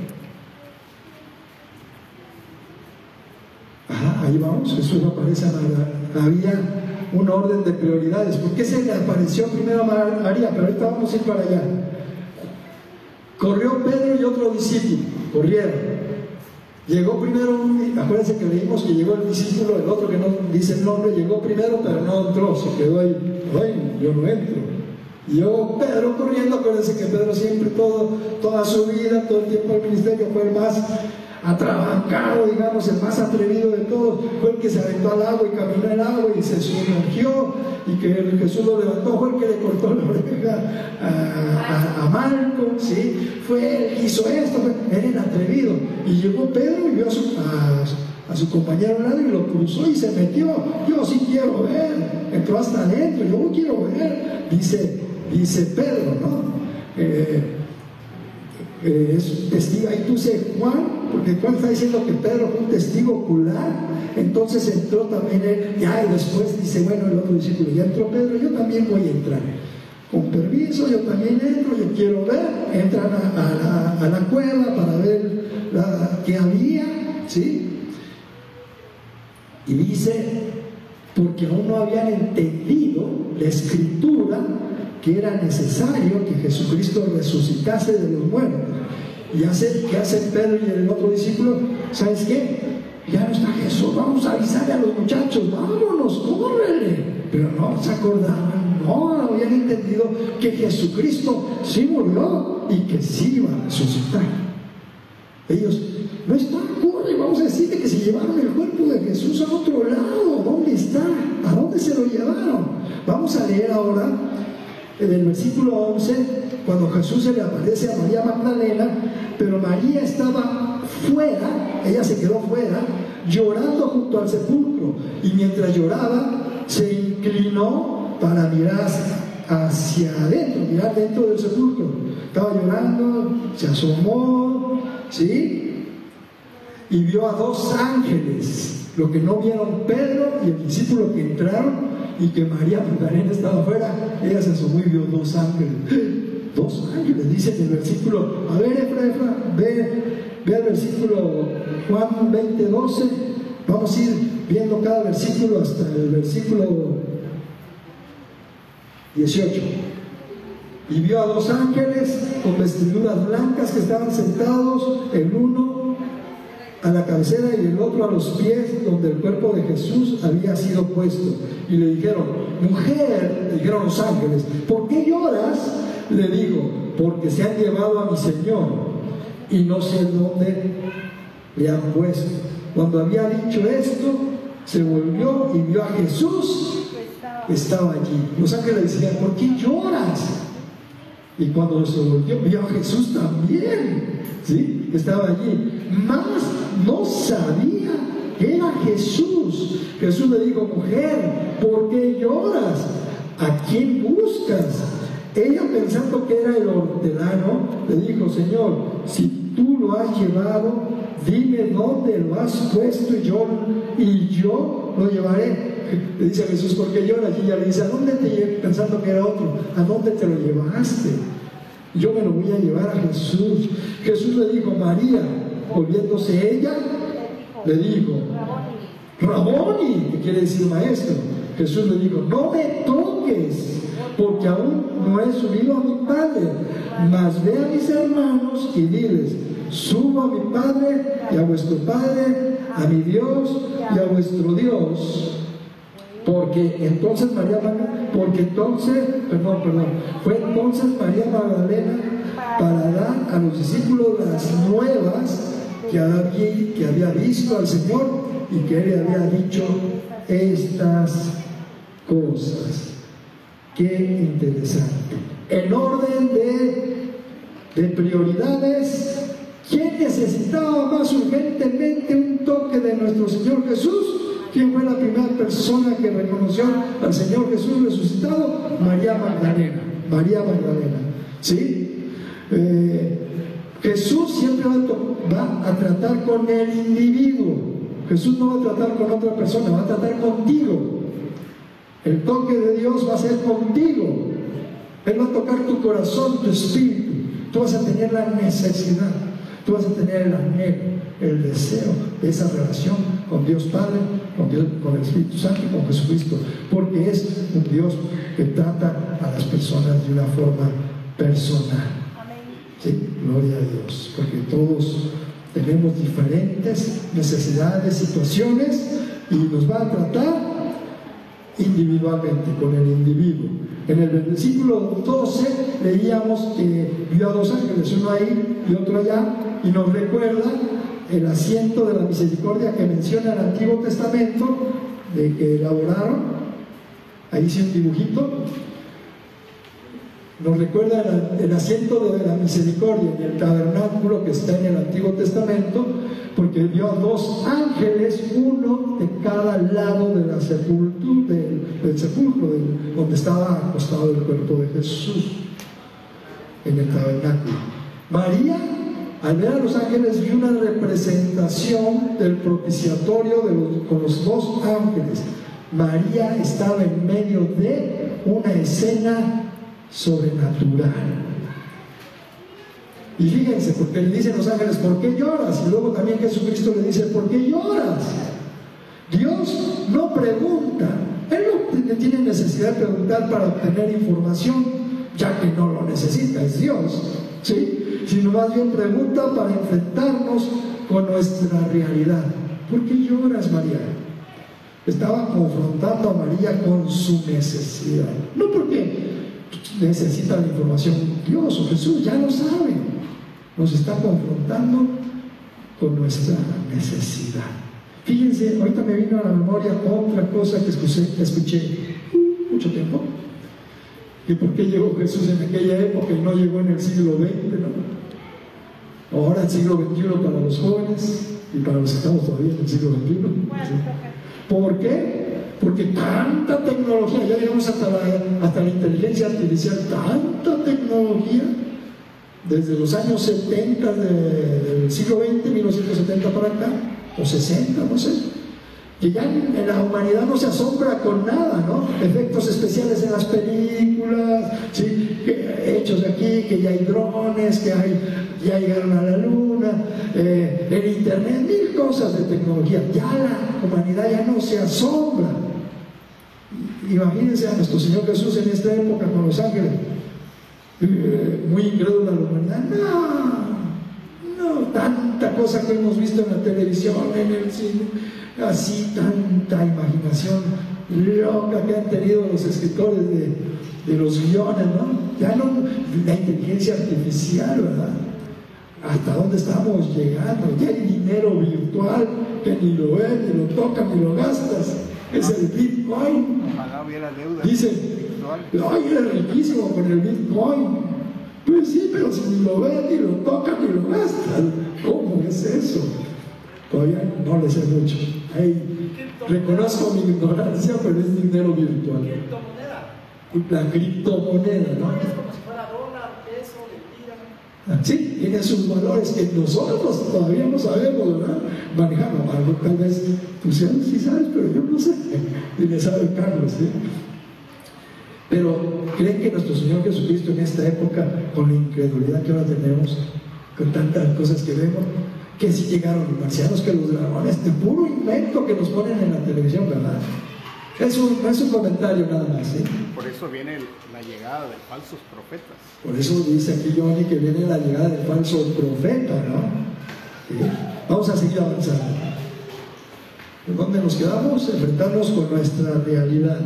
ahí vamos, Jesús aparece a María. Había un orden de prioridades. ¿Por qué se le apareció primero a María? Pero ahorita vamos a ir para allá. Corrió Pedro y otro discípulo, corrieron. Llegó primero acuérdense que leímos que llegó el discípulo, el otro que no dice el nombre, llegó primero pero no entró, se quedó ahí. Ay, yo no entro. Y llegó Pedro corriendo. Acuérdense que Pedro siempre, toda su vida, todo el tiempo del ministerio, fue el más atrabancado, digamos, el más atrevido de todos. Fue el que se aventó al agua y caminó el agua y se sumergió, y que Jesús lo levantó. Fue el que le cortó la oreja a Marco, ¿sí? Fue el que hizo esto, era el atrevido. Y llegó Pedro y vio a su compañero al lado y lo cruzó y se metió. Yo sí quiero ver. Entró hasta adentro, yo quiero ver, dice Pedro, ¿no? Es testigo, ahí puse Juan, porque Juan está diciendo que Pedro fue un testigo ocular. Entonces entró también él, ya, y después dice, bueno, el otro discípulo, ya entró Pedro, yo también voy a entrar, con permiso, yo también entro, yo quiero ver. Entran a la cueva para ver qué había, ¿sí? Y dice, porque aún no habían entendido la escritura, que era necesario que Jesucristo resucitase de los muertos. ¿Y qué hacen Pedro y el otro discípulo? ¿Sabes qué? Ya no está Jesús, vamos a avisarle a los muchachos, vámonos, córrele. Pero no se acordaban, no habían entendido que Jesucristo sí murió y que sí iba a resucitar. Ellos, no está, corre, vamos a decirle que se llevaron el cuerpo de Jesús a otro lado. ¿Dónde está? ¿A dónde se lo llevaron? Vamos a leer ahora en el versículo 11, cuando Jesús se le aparece a María Magdalena, pero María estaba fuera, ella se quedó fuera, llorando junto al sepulcro, y mientras lloraba, se inclinó para mirar hacia adentro, mirar dentro del sepulcro. Estaba llorando, se asomó, ¿sí? Y vio a 2 ángeles, lo que no vieron Pedro y el discípulo que entraron, y que María Magdalena estaba afuera. Ella se asomó y vio 2 ángeles. 2 ángeles, dice en el versículo, a ver, Efra, ve al versículo Juan 20:12. Vamos a ir viendo cada versículo hasta el versículo 18. y vio a 2 ángeles con vestiduras blancas que estaban sentados, el uno a la cabecera y el otro a los pies donde el cuerpo de Jesús había sido puesto. Y le dijeron: mujer, le dijeron los ángeles, ¿por qué lloras? Le dijo: porque se han llevado a mi Señor y no sé dónde le han puesto. Cuando había dicho esto, se volvió y vio a Jesús que estaba allí. Los ángeles decían: ¿por qué lloras? Y cuando se volvió, vio a Jesús también, ¿sí?, que estaba allí. Mas no sabía que era Jesús. Jesús le dijo: mujer, ¿por qué lloras? ¿A quién buscas? Ella, pensando que era el hortelano, le dijo: Señor, si tú lo has llevado, dime dónde lo has puesto y yo lo llevaré. Le dice a Jesús: ¿por qué lloras? Y ella le dice: ¿a dónde te llevé? Pensando que era otro. ¿A dónde te lo llevaste? Yo me lo voy a llevar a Jesús. Jesús le dijo: María. Volviéndose ella, le dijo: Raboni, que quiere decir maestro. Jesús le dijo: no me toques, porque aún no he subido a mi Padre, mas ve a mis hermanos y diles: subo a mi Padre y a vuestro Padre, a mi Dios y a vuestro Dios. Fue entonces María Magdalena para dar a los discípulos las nuevas que había visto al Señor y que Él le había dicho estas cosas. Qué interesante. En orden de prioridades, ¿quién necesitaba más urgentemente un toque de nuestro Señor Jesús? ¿Quién fue la primera persona que reconoció al Señor Jesús resucitado? María Magdalena. María Magdalena, ¿sí? Jesús siempre va a tratar con el individuo. Jesús no va a tratar con otra persona, va a tratar contigo. El toque de Dios va a ser contigo. Él va a tocar tu corazón, tu espíritu. Tú vas a tener la necesidad, tú vas a tener el anhelo, el deseo de esa relación con Dios Padre, con el Espíritu Santo y con Jesucristo, porque es un Dios que trata a las personas de una forma personal. Sí, gloria a Dios, porque todos tenemos diferentes necesidades, situaciones, y nos va a tratar individualmente, con el individuo. En el versículo 12 leíamos que vio a 2 ángeles, uno ahí y otro allá, y nos recuerda el asiento de la misericordia que menciona el Antiguo Testamento, de que elaboraron. Ahí hice un dibujito. Nos recuerda el asiento de la misericordia en el tabernáculo que está en el Antiguo Testamento, porque vio a 2 ángeles, uno de cada lado de la sepultura, del sepulcro donde estaba acostado el cuerpo de Jesús, en el tabernáculo. María, al ver a los ángeles, vio una representación del propiciatorio con los 2 ángeles. María estaba en medio de una escena sobrenatural. Y fíjense, porque le dicen los ángeles: ¿por qué lloras? Y luego también Jesucristo le dice: ¿por qué lloras? Dios no pregunta, Él no tiene necesidad de preguntar para obtener información, ya que no lo necesita, es Dios, ¿sí? Sino más bien pregunta para enfrentarnos con nuestra realidad. ¿Por qué lloras, María? Estaba confrontando a María con su necesidad, no porque necesita la información Dios o Jesús, ya lo sabe. Nos está confrontando con nuestra necesidad. Fíjense, ahorita me vino a la memoria otra cosa que escuché mucho tiempo, que por qué llegó Jesús en aquella época y no llegó en el siglo XX, ¿no? Ahora el siglo XXI para los jóvenes y para los que estamos todavía en el siglo XXI, ¿sí? ¿Por qué? Porque tanta tecnología, ya llegamos hasta la inteligencia artificial, tanta tecnología, desde los años 70 del siglo XX, 1970 para acá, o 60, no sé, que ya en la humanidad no se asombra con nada, ¿no? Efectos especiales en las películas, ¿sí? Hechos de aquí, que ya hay drones, que ya llegaron a la luna, en internet, 1000 cosas de tecnología. Ya la humanidad ya no se asombra. Imagínense a nuestro Señor Jesús en esta época con los ángeles. muy incrédula la humanidad. No, tanta cosa que hemos visto en la televisión, en el cine, así tanta imaginación loca que han tenido los escritores de los guiones, ¿no? Ya no, la inteligencia artificial, ¿verdad? ¿Hasta dónde estamos llegando? Ya hay dinero virtual que ni lo ves, ni lo tocas, ni lo gastas. Es el Bitcoin. Ojalá hubiera deuda. Dicen, ay, eres riquísimo con el Bitcoin. Pues sí, pero si ni lo ves, ni lo tocas, ni lo gastas, ¿cómo es eso? Todavía no le sé mucho. Ay, reconozco mi ignorancia, pero es dinero virtual. La criptomoneda, ¿no? Es como si fuera dólar, peso, lira. Sí, tiene sus valores que nosotros todavía no sabemos, ¿verdad? Manejarlo. Algo tal vez tú sí sabes, pero yo no sé. Y le sabe Carlos, ¿sí? Pero ¿creen que nuestro Señor Jesucristo en esta época, con la incredulidad que ahora tenemos, con tantas cosas que vemos, que si llegaron los marcianos, que los dragones, de puro invento que nos ponen en la televisión, ¿verdad? Es un comentario nada más, ¿sí? Por eso viene la llegada de falsos profetas. Por eso dice aquí Johnny que viene la llegada del falso profeta, ¿no? ¿Sí? Vamos a seguir avanzando. ¿En dónde nos quedamos? Enfrentarnos con nuestra realidad.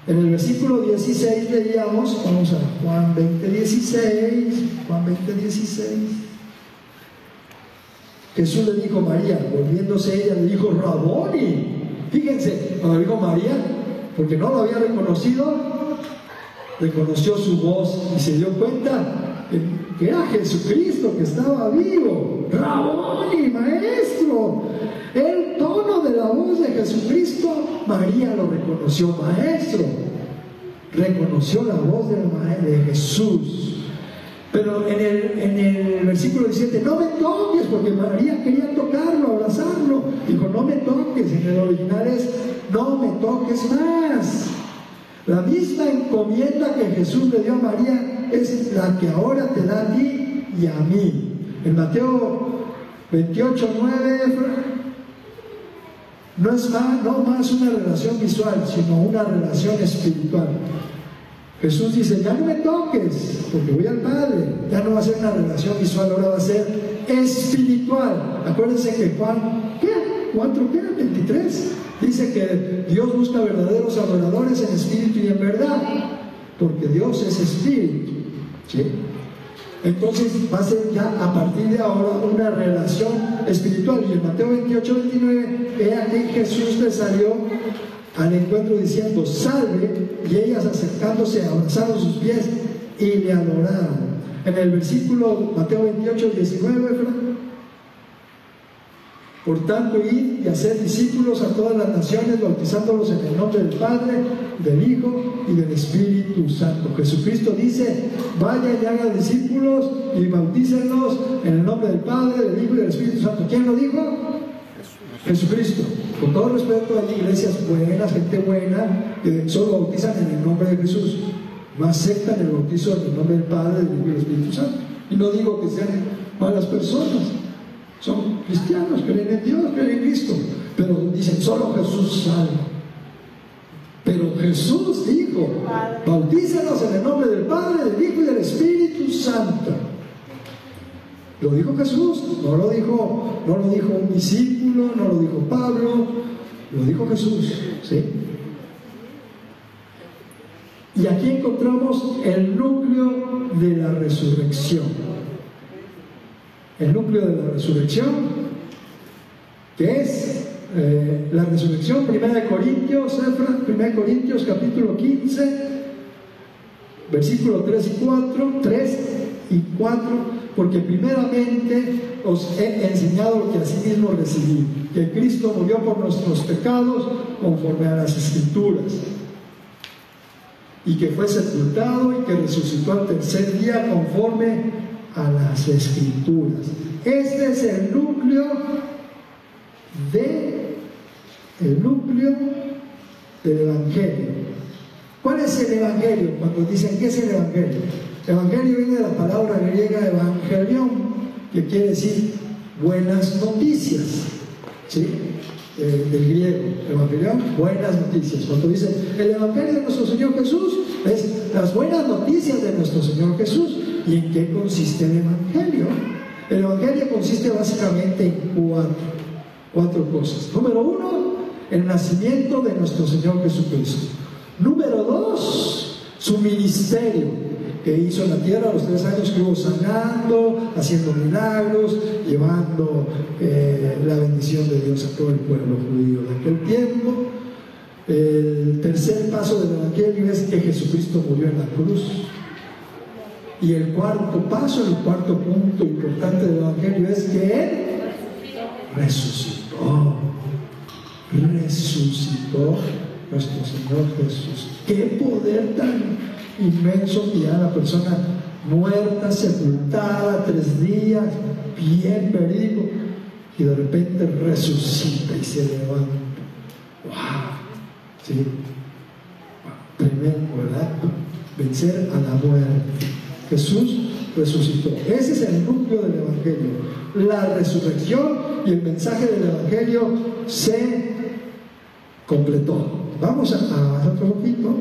En el versículo 16 leíamos, vamos a Juan 20:16, Juan 20:16. Jesús le dijo a María, volviéndose ella, le dijo, Raboni. Fíjense, cuando dijo María, porque no lo había reconocido, reconoció su voz y se dio cuenta que era Jesucristo, que estaba vivo. Raboni, maestro. El tono de la voz de Jesucristo, María lo reconoció, maestro. Reconoció la voz de Jesús. Pero en el versículo 17, no me toques, porque María quería tocarlo, abrazarlo. Dijo, no me toques. En el original es, no me toques más. La misma encomienda que Jesús le dio a María es la que ahora te da a ti y a mí. En Mateo 28:9, no es más una relación visual, sino una relación espiritual. Jesús dice, ya no me toques, porque voy al Padre. Ya no va a ser una relación visual, ahora va a ser espiritual. Acuérdense que Juan, ¿4 qué? 23, dice que Dios busca verdaderos adoradores en espíritu y en verdad, porque Dios es espíritu, ¿sí? Entonces va a ser ya a partir de ahora una relación espiritual. Y en Mateo 28:29, he aquí Jesús le salió al encuentro diciendo, salve, y ellas acercándose abrazaron sus pies y le adoraron. En el versículo Mateo 28:19, por tanto, id y hacer discípulos a todas las naciones, bautizándolos en el nombre del Padre, del Hijo y del Espíritu Santo. Jesucristo dice, vayan y hagan discípulos y bautícenlos en el nombre del Padre, del Hijo y del Espíritu Santo. ¿Quién lo dijo? Jesucristo. Con todo respeto, hay iglesias buenas, gente buena, que solo bautizan en el nombre de Jesús, no aceptan el bautizo en el nombre del Padre, del Hijo y del Espíritu Santo. Y no digo que sean malas personas, son cristianos, creen en Dios, creen en Cristo, pero dicen, solo Jesús salva. Pero Jesús dijo, bautícenos en el nombre del Padre, del Hijo y del Espíritu Santo. Lo dijo Jesús, no lo dijo un discípulo, no lo dijo Pablo, lo dijo Jesús, ¿sí? Y aquí encontramos el núcleo de la resurrección. El núcleo de la resurrección, que es la resurrección, 1 Corintios capítulo 15, versículo 3 y 4, porque primeramente os he enseñado lo que asimismo recibí, que Cristo murió por nuestros pecados conforme a las Escrituras, y que fue sepultado y que resucitó al tercer día conforme a las Escrituras. Este es el núcleo del Evangelio. ¿Cuál es el Evangelio? Cuando dicen, ¿qué es el Evangelio? El Evangelio viene de la palabra griega evangelion, que quiere decir buenas noticias, ¿sí? del griego, evangelión, buenas noticias. Cuando dice el evangelio de nuestro Señor Jesús, es las buenas noticias de nuestro Señor Jesús. ¿Y en qué consiste el evangelio? El evangelio consiste básicamente en cuatro cosas. Número uno, el nacimiento de nuestro Señor Jesucristo. Número dos, su ministerio que hizo en la tierra los 3 años que hubo, sanando, haciendo milagros, llevando la bendición de Dios a todo el pueblo judío de aquel tiempo. El tercer paso del evangelio es que Jesucristo murió en la cruz. Y el cuarto paso, el cuarto punto importante del evangelio es que Él resucitó. Resucitó nuestro Señor Jesús. Qué poder tan inmenso que ya la persona muerta, sepultada 3 días, bien perigo, y de repente resucita y se levanta. ¡Wow! ¿Sí? Tremendo, ¿verdad? Vencer a la muerte. Jesús resucitó. Otro. Ese es el núcleo del Evangelio. La resurrección y el mensaje del Evangelio se completó. Vamos a avanzar otro poquito.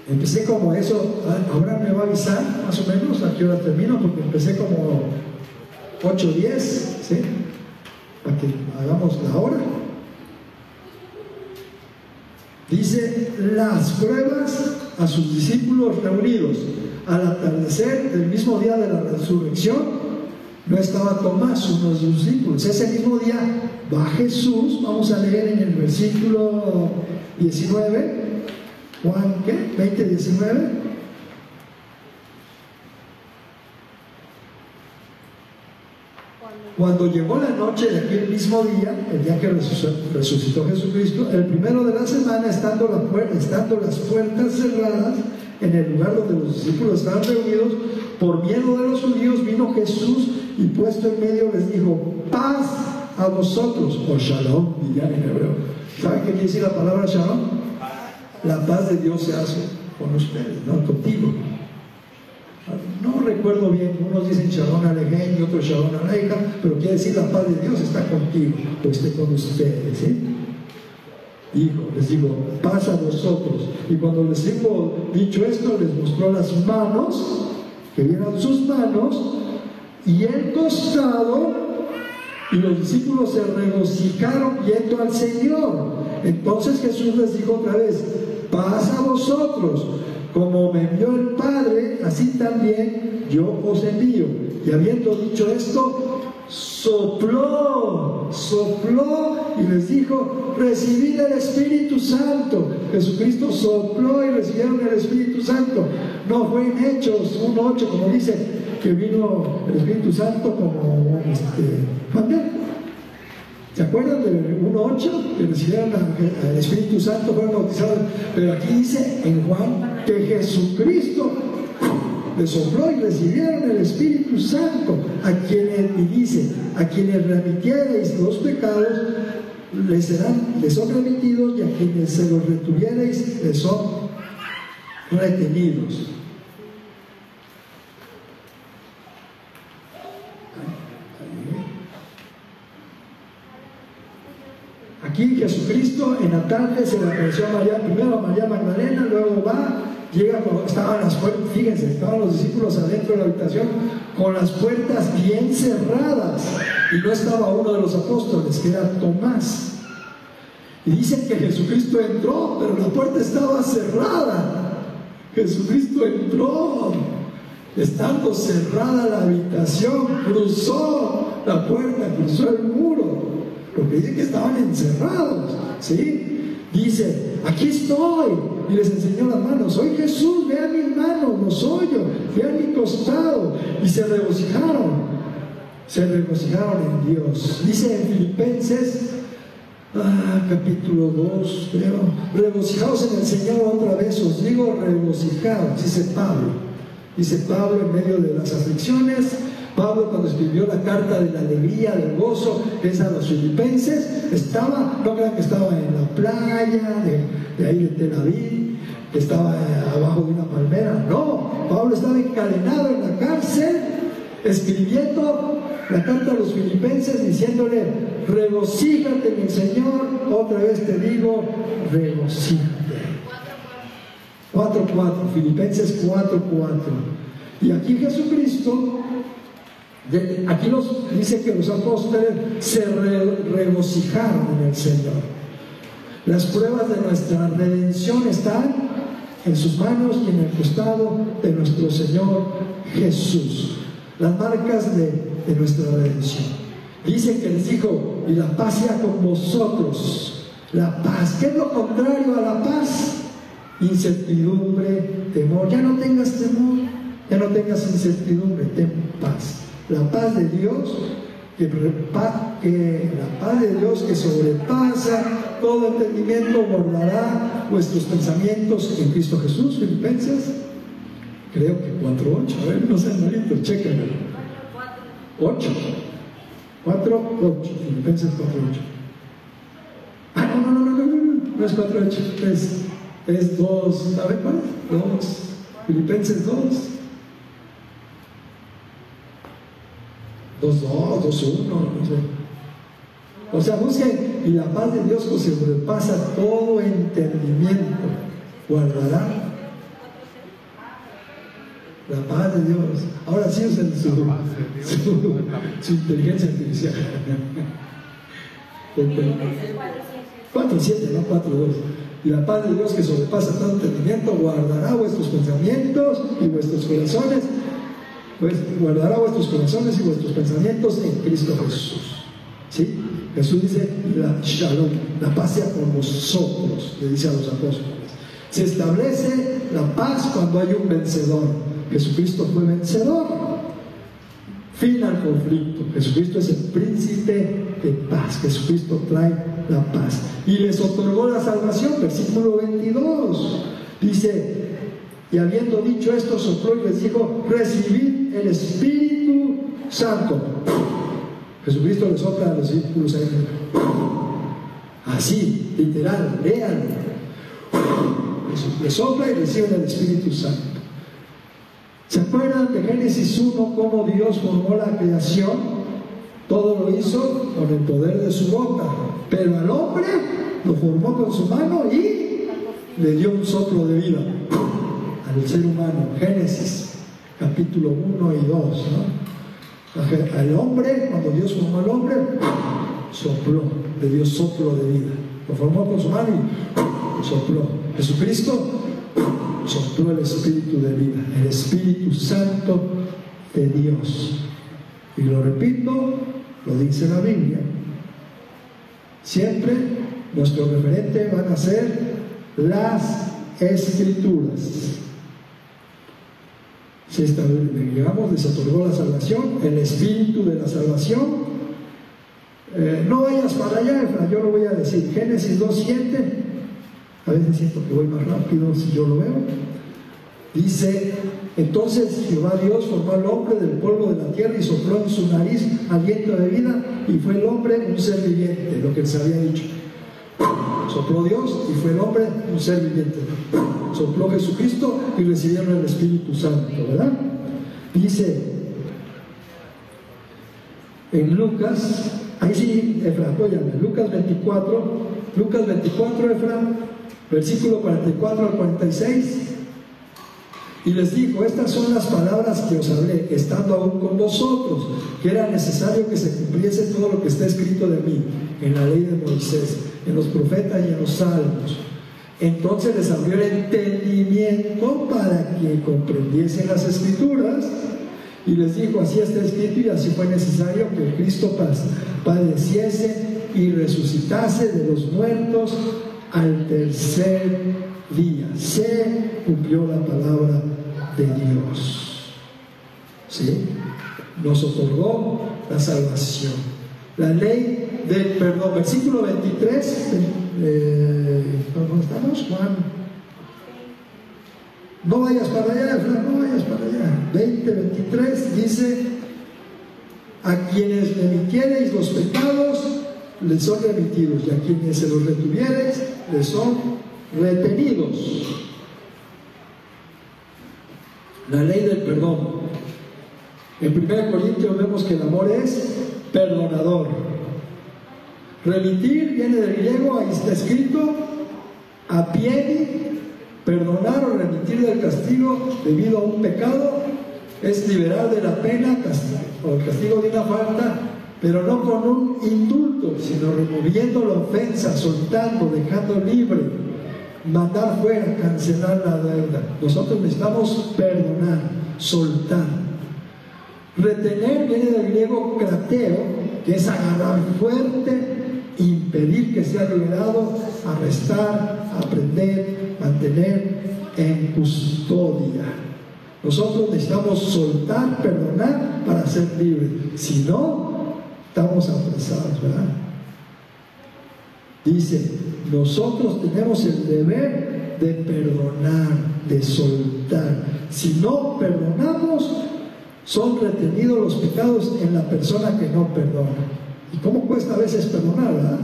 Empecé como eso, ahora me va a avisar más o menos a qué hora termino, porque empecé como 8:10, ¿sí? Para que hagamos la hora. Dice, las pruebas a sus discípulos reunidos al atardecer del mismo día de la resurrección. No estaba Tomás, uno de sus discípulos. Ese mismo día va Jesús, vamos a leer en el versículo 19, Juan, ¿qué? 20:19. Cuando llegó la noche de aquel mismo día, el día que resucitó Jesucristo, el primero de la semana, estando las puertas cerradas en el lugar donde los discípulos estaban reunidos, por miedo de los judíos, vino Jesús y puesto en medio les dijo, paz a vosotros, o shalom, dirían en hebreo. ¿Saben qué quiere decir la palabra shalom? La paz de Dios se hace con ustedes, no contigo. No recuerdo bien, unos dicen Shalom Alejem y otros Shalom Aleja, pero quiere decir la paz de Dios está contigo, o esté con ustedes, ¿sí? Les digo, paz a vosotros. Y cuando les dicho esto, les mostró las manos, que vieran sus manos, y el costado, y los discípulos se regocijaron viendo al Señor. Entonces Jesús les dijo otra vez, paz a vosotros. Como me envió el Padre, así también yo os envío. Y habiendo dicho esto, sopló y les dijo, recibid el Espíritu Santo. Jesucristo sopló y recibieron el Espíritu Santo. No fue en Hechos 1:8, como dice, que vino el Espíritu Santo como ¿se acuerdan del 1:8? Que recibieron al Espíritu Santo, fueron bautizados. Pero aquí dice en Juan que Jesucristo les sopló y recibieron el Espíritu Santo, a quienes remitiereis los pecados les son remitidos, y a quienes se los retuviereis les son retenidos. Aquí Jesucristo en la tarde se le apareció a María, primero a María Magdalena, luego llega cuando estaban las puertas, fíjense, estaban los discípulos adentro de la habitación con las puertas bien cerradas, y no estaba uno de los apóstoles, que era Tomás. Y dicen que Jesucristo entró, pero la puerta estaba cerrada. Jesucristo entró, estando cerrada la habitación, cruzó la puerta, cruzó el muro, porque dice que estaban encerrados, ¿sí? Dice, aquí estoy, y les enseñó las manos, soy Jesús, vean mis manos, no soy yo, vean mi costado, y se regocijaron en Dios. Dice en Filipenses, capítulo 2, creo, regocijaos en el Señor, otra vez os digo, regocijaos, dice Pablo en medio de las aflicciones. Pablo, cuando escribió la carta de la alegría, del gozo, que es a los filipenses, no crean que estaba en la playa de ahí de Tel Aviv, que estaba abajo de una palmera. No, Pablo estaba encadenado en la cárcel, escribiendo la carta a los filipenses diciéndole: regocíjate en el Señor. Otra vez te digo, regocíjate. 4:4, Filipenses 4:4. Y aquí Jesucristo, aquí dice que los apóstoles se regocijaron en el Señor. Las pruebas de nuestra redención están en sus manos y en el costado de nuestro Señor Jesús. Las marcas de nuestra redención. Dice que les dijo: y la paz sea con vosotros. La paz. ¿Qué es lo contrario a la paz? Incertidumbre, temor. Ya no tengas temor, ya no tengas incertidumbre, ten paz. La paz de Dios, la paz de Dios que sobrepasa todo entendimiento, guardará vuestros pensamientos en Cristo Jesús. Filipenses, creo que 4:8. A ver, no sé, Marito, chécame. 8. Filipenses 4:8. Ah, no es 4:8, es 2. ¿Sabe cuál? 2. Filipenses 2. 2:1, no sé. O sea, busquen: y la paz de Dios que sobrepasa todo entendimiento, guardará. La paz de Dios. Ahora sí usen su inteligencia artificial. 4:7, no 4:2. Y la paz de Dios que sobrepasa todo entendimiento guardará vuestros pensamientos y vuestros corazones. Pues guardará vuestros corazones y vuestros pensamientos en Cristo Jesús. ¿Sí? Jesús dice: la shalom, la paz sea con vosotros, le dice a los apóstoles. Se establece la paz cuando hay un vencedor. Jesucristo fue vencedor. Fin al conflicto. Jesucristo es el príncipe de paz. Jesucristo trae la paz. Y les otorgó la salvación. Versículo 22. Dice: y habiendo dicho esto, sopló y les dijo: recibid el Espíritu Santo. Jesucristo le sopla a los discípulos ahí. Así, literal, lean. Le sopla y reciben el Espíritu Santo. ¿Se acuerdan de Génesis 1 cómo Dios formó la creación? Todo lo hizo con el poder de su boca, pero al hombre lo formó con su mano y le dio un soplo de vida al ser humano. Génesis capítulo 1 y 2, ¿no? Al hombre, cuando Dios formó al hombre, sopló, le dio soplo de vida. Lo formó con su mano y sopló. Jesucristo sopló el Espíritu de vida, el Espíritu Santo de Dios. Y lo repito, lo dice la Biblia. Siempre nuestro referente van a ser las Escrituras. Digamos, les otorgó la salvación, el Espíritu de la salvación. No vayas para allá, yo lo voy a decir. Génesis 2:7. A veces siento que voy más rápido si yo lo veo. Dice: entonces Jehová Dios formó al hombre del polvo de la tierra y sopló en su nariz aliento de vida, y fue el hombre un ser viviente, lo que les había dicho. Sopló Dios y fue el hombre un ser viviente. Sopló Jesucristo y recibieron el Espíritu Santo, ¿verdad? Dice en Lucas, ahí sí, Efra, apóyame, Lucas 24, Efra, versículo 44 al 46. Y les dijo: estas son las palabras que os hablé, estando aún con vosotros, que era necesario que se cumpliese todo lo que está escrito de mí, en la ley de Moisés, en los profetas y en los salmos. Entonces les abrió el entendimiento para que comprendiesen las Escrituras, y les dijo: así está escrito, y así fue necesario que Cristo padeciese y resucitase de los muertos al tercer día. Se cumplió la palabra de Dios. ¿Sí? Nos otorgó la salvación. La ley del perdón. Versículo 23. ¿Dónde estamos? Juan. No vayas para allá, no vayas para allá. 20:23 dice: a quienes remitiereis los pecados, les son remitidos, y a quienes se los retuviereis, les son retenidos. La ley del perdón. En 1 Corintios vemos que el amor es perdonador. Remitir viene del griego, ahí está escrito, apiedi, perdonar o remitir del castigo debido a un pecado, es liberar de la pena o el castigo de una falta, pero no con un indulto, sino removiendo la ofensa, soltando, dejando libre, mandar fuera, cancelar la deuda. Nosotros necesitamos perdonar, soltar. Retener viene del griego krateo, que es agarrar fuerte, impedir que sea liberado, arrestar, aprender, mantener en custodia. Nosotros necesitamos soltar, perdonar para ser libres. Si no, estamos apresados, ¿verdad? Dice, nosotros tenemos el deber de perdonar, de soltar. Si no perdonamos, son retenidos los pecados en la persona que no perdona. ¿Y cómo cuesta a veces perdonar, verdad?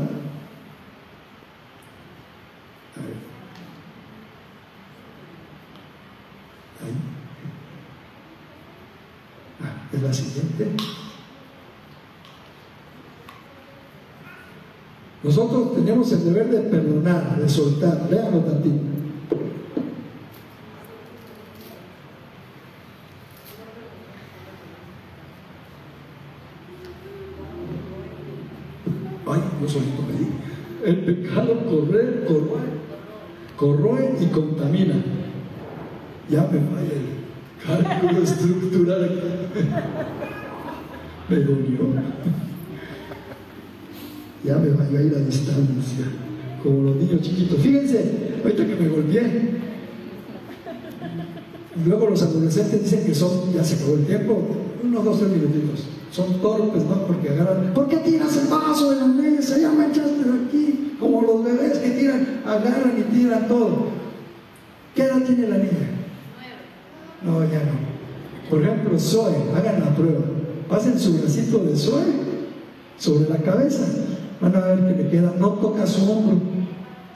Ahí. Es la siguiente. Nosotros tenemos el deber de perdonar, de soltar. Léanlo tantito. Ay, yo solito me di. El pecado corroe y contamina. Ya me falla el cálculo estructural aquí. Me dolió. Ya me falló ahí la distancia. Como los niños chiquitos. Fíjense, ahorita que me golpeé. Luego los adolescentes dicen que son, ya se acabó el tiempo, unos 2 o 3 minutitos. Son torpes, ¿no? Porque agarran, ¿por qué tiras el vaso de la mesa? Ya me echaste de aquí. Como los bebés que tiran, agarran y tiran todo. ¿Qué edad tiene la niña? 9. No, ya no. Por ejemplo, Zoe, hagan la prueba. Pasen su bracito de Zoe sobre la cabeza. Van a ver que le queda, no toca su hombro,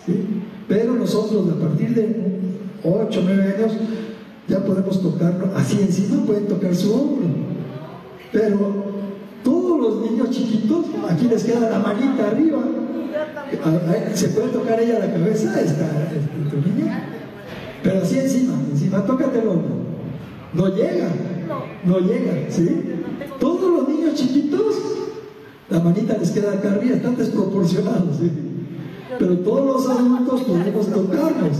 ¿sí? Pero nosotros a partir de 8 o 9 años ya podemos tocarlo así encima, pueden tocar su hombro. Pero todos los niños chiquitos, aquí les queda la manita arriba. ¿Se puede tocar ella la cabeza, tu niña? Pero así encima, tócate el hombro. No llega, ¿sí? Todos los niños chiquitos, la manita les queda acá arriba, están desproporcionados, ¿sí? Pero todos los adultos podemos tocarnos.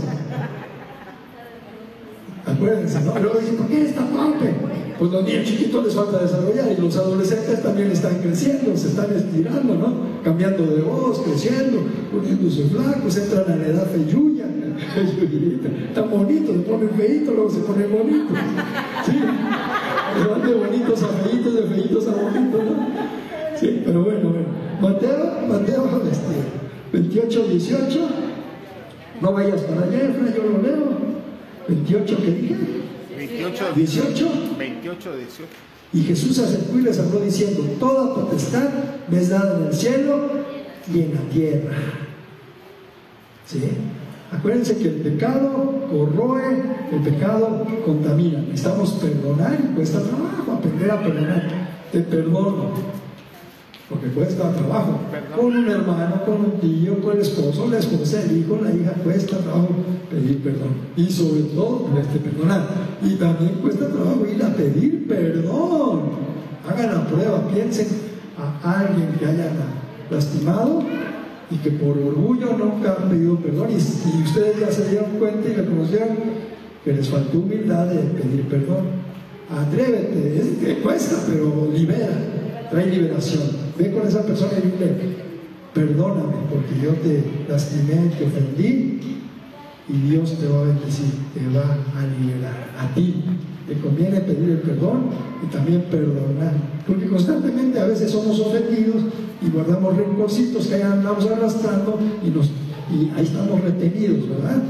Acuérdense, ¿no? Luego dicen, ¿por qué eres tan torpe? Pues los niños chiquitos les falta desarrollar y los adolescentes también están creciendo, se están estirando, ¿no? Cambiando de voz, creciendo, poniéndose flacos, entran a la edad feyuya, están bonitos, se ponen feitos, luego se ponen bonitos, ¿sí? Se van de bonitos a feitos, de feitos a bonitos, ¿no? Sí, pero bueno. Mateo 28, 18, no vayas para allá, yo lo leo. 28, ¿qué dije? 28, 18. Y Jesús se acercó y les habló diciendo, toda potestad me es dada en el cielo y en la tierra. ¿Sí? Acuérdense que el pecado corroe, el pecado contamina. Necesitamos perdonar y cuesta trabajo aprender a perdonar. Te perdono, porque cuesta trabajo. Con un hermano, con un tío, con el esposo, la esposa, el hijo, la hija, cuesta trabajo pedir perdón. Y sobre todo, perdonar. Y también cuesta trabajo ir a pedir perdón. Hagan la prueba, piensen a alguien que hayan lastimado y que por orgullo nunca han pedido perdón. Y ustedes ya se dieron cuenta y reconocieron que les faltó humildad de pedir perdón. Atrévete, es que cuesta, pero libera, trae liberación. Ve con esa persona y dile, perdóname porque yo te lastimé, te ofendí, y Dios te va a bendecir, te va a liberar. A ti te conviene pedir el perdón y también perdonar, porque constantemente a veces somos ofendidos y guardamos rencorcitos que ahí andamos arrastrando y ahí estamos retenidos, ¿verdad?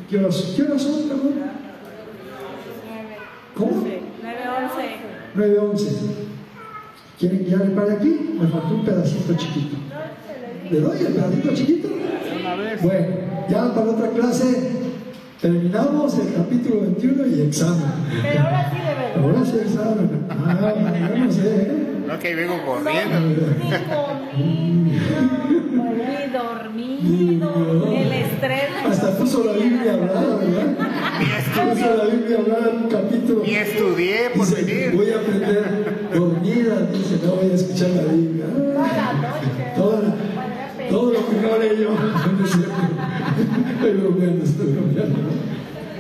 ¿Qué horas son, perdón? ¿Cómo? 9:11. ¿Quieren guiar para aquí? Me faltó un pedacito chiquito. ¿Le doy el pedacito chiquito? Una vez. Bueno, ya para otra clase terminamos el capítulo 21 y examen. Pero ahora sí de verdad. Ahora sí examen. Yo no sé, ¿eh? No, que vengo corriendo. Muy dormido, el estrés. Hasta puso la Biblia hablada, ¿verdad? Puso la Biblia hablada en un capítulo. Ni estudié por Dice, venir. voy a aprender dormida, dice, no voy a escuchar la Biblia. Toda la noche. Todo lo que no leí yo, no es cierto. Estoy bromeando.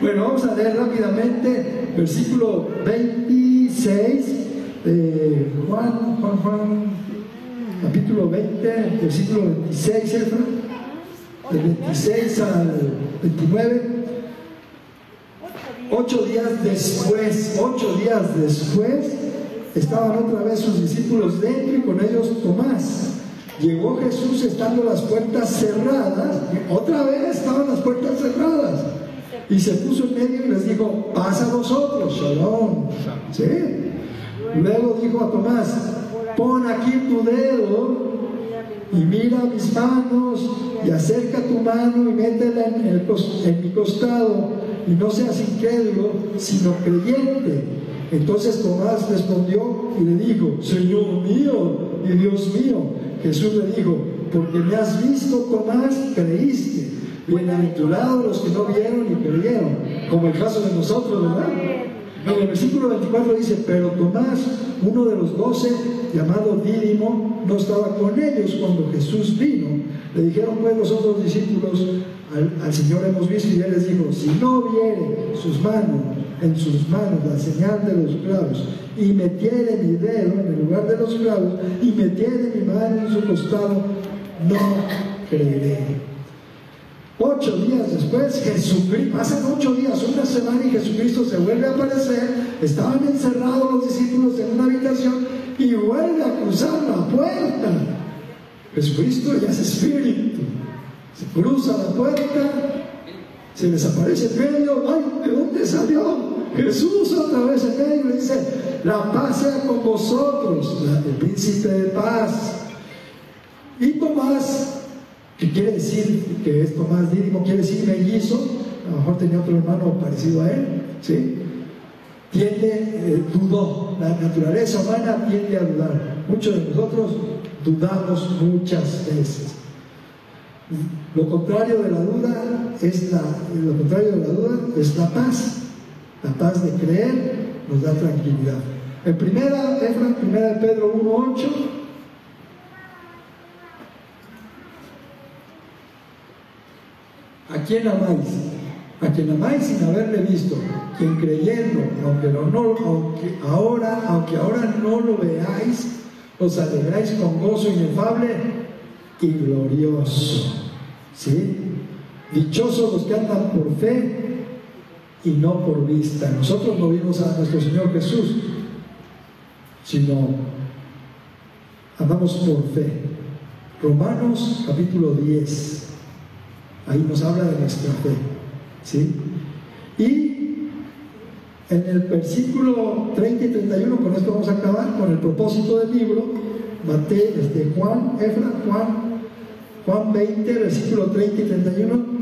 Bueno, vamos a leer rápidamente versículo 26 de Juan, capítulo 20, versículo 26, Efra, del 26 al 29. 8 días después, estaban otra vez sus discípulos dentro y con ellos Tomás. Llegó Jesús estando las puertas cerradas, y otra vez estaban las puertas cerradas, y se puso en medio y les dijo, pasa a vosotros, shalom. ¿Sí? Luego dijo a Tomás, pon aquí tu dedo y mira mis manos, y acerca tu mano y métela en mi costado, y no seas incrédulo, sino creyente. Entonces Tomás respondió y le dijo, Señor mío y Dios mío. Jesús le dijo, porque me has visto, Tomás, creíste. Bienaventurados los que no vieron y creyeron, como el caso de nosotros, ¿verdad? En el versículo 24 dice, pero Tomás, uno de los 12, llamado Dídimo, no estaba con ellos cuando Jesús vino. Le dijeron pues los otros discípulos, al Señor hemos visto, y él les dijo, si no viere en sus manos la señal de los clavos, y metiere mi dedo en el lugar de los clavos, y metiere mi mano en su costado, no creeré. 8 días después, Jesucristo, pasan 8 días, una semana, y Jesucristo se vuelve a aparecer. Estaban encerrados los discípulos en una habitación y vuelve a cruzar la puerta. Jesucristo ya es espíritu, se cruza la puerta, se les aparece en medio. ¡Ay! ¿De dónde salió? Jesús otra vez en medio, le dice, la paz sea con vosotros, el príncipe de paz. Y Tomás, que quiere decir que es Tomás Dídimo, quiere decir mellizo, a lo mejor tenía otro hermano parecido a él, ¿sí? Dudó. La naturaleza humana tiende a dudar. Muchos de nosotros dudamos muchas veces. Lo contrario de la duda es la paz. La paz de creer nos da tranquilidad. En primera de Pedro 1:8, ¿a quién amáis? A quien amáis sin haberle visto, quien creyendo, aunque ahora no lo veáis, os alegráis con gozo inefable y glorioso. ¿Sí? Dichosos los que andan por fe y no por vista. Nosotros no vimos a nuestro Señor Jesús, sino andamos por fe. Romanos capítulo 10, ahí nos habla de nuestra fe, ¿sí? Y en el versículo 30 y 31, con esto vamos a acabar con el propósito del libro. Juan 20, versículo 30 y 31.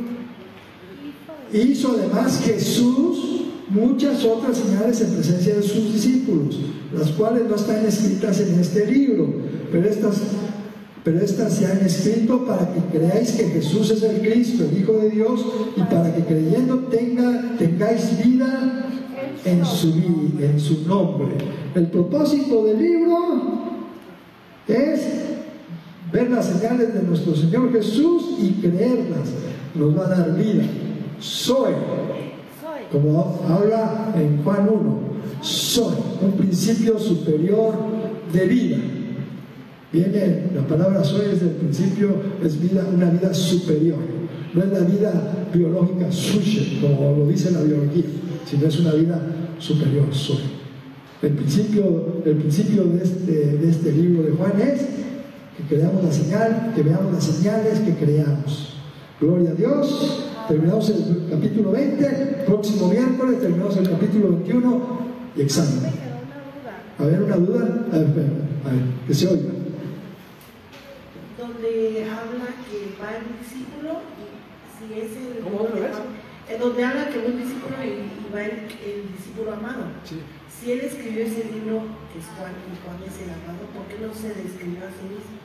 Hizo además Jesús muchas otras señales en presencia de sus discípulos, las cuales no están escritas en este libro, pero estas se han escrito para que creáis que Jesús es el Cristo, el Hijo de Dios, y para que creyendo tengáis vida en su nombre. El propósito del libro es ver las señales de nuestro Señor Jesús y creerlas. Nos va a dar vida. Soy, como habla en Juan 1, soy un principio superior de vida. Viene la palabra soy desde el principio, es vida, una vida superior. No es la vida biológica suya, como lo dice la biología, sino es una vida superior, soy. El principio de este libro de Juan es que creamos la señal, que veamos las señales, que creamos. Gloria a Dios. Terminamos el capítulo 20, próximo miércoles terminamos el capítulo 21 y examen. A ver, una duda. A ver, que se oiga. donde habla que va el discípulo y si es el... ¿Cómo otra vez? En donde habla que va un discípulo y va el discípulo amado. Sí. Si él escribió ese libro, que es Juan, y Juan es el amado, ¿por qué no se describió a sí mismo?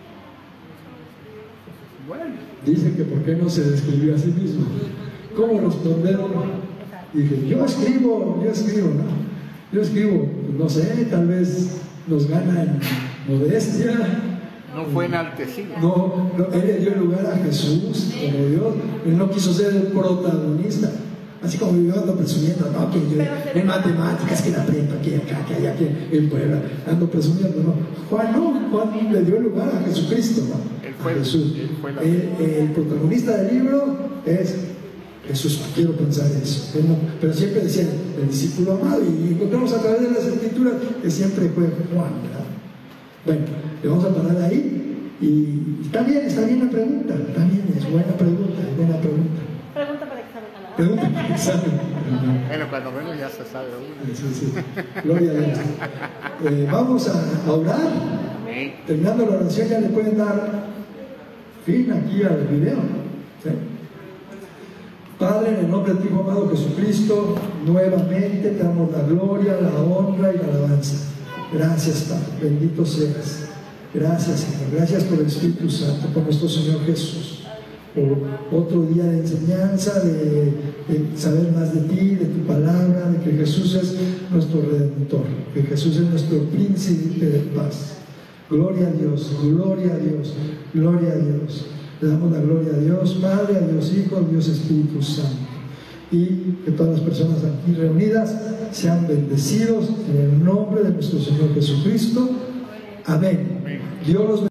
Bueno, Dice que por qué no se describió a sí mismo. ¿Cómo respondieron? Dije, yo escribo, ¿no? Yo escribo, no sé, tal vez nos gana en modestia. No fue enaltecido. No, él le dio lugar a Jesús como Dios. Él no quiso ser el protagonista. Así como yo ando presumiendo, no, que yo en matemáticas, que la prepa, que acá, que allá, que en Puebla, ando presumiendo, no. Juan le dio lugar a Jesucristo, ¿no? Él fue, A Jesús. él fue la... El protagonista del libro es Jesús, quiero pensar eso. Pero siempre decían el discípulo amado, y encontramos a través de las escrituras que siempre fue Juan, ¿verdad? Bueno, le vamos a parar ahí, y está bien la pregunta, es buena pregunta. Pregunta para examen. Pregunta para examen. Bueno, cuando menos ya se sabe uno. Sí. Gloria a Dios. Vamos a orar. Amén. Terminando la oración ya le pueden dar fin aquí al video. ¿Sí? Padre, en el nombre de tu Hijo amado Jesucristo, nuevamente te damos la gloria, la honra y la alabanza. Gracias, Padre, bendito seas. Gracias, Señor. Gracias por el Espíritu Santo, por nuestro Señor Jesús. Por otro día de enseñanza, de saber más de ti, de tu palabra, de que Jesús es nuestro Redentor, que Jesús es nuestro príncipe de paz. Gloria a Dios, gloria a Dios, gloria a Dios. Le damos la gloria a Dios Padre, a Dios Hijo, a Dios Espíritu Santo. Y que todas las personas aquí reunidas sean bendecidos en el nombre de nuestro Señor Jesucristo. Amén. Dios los bendiga.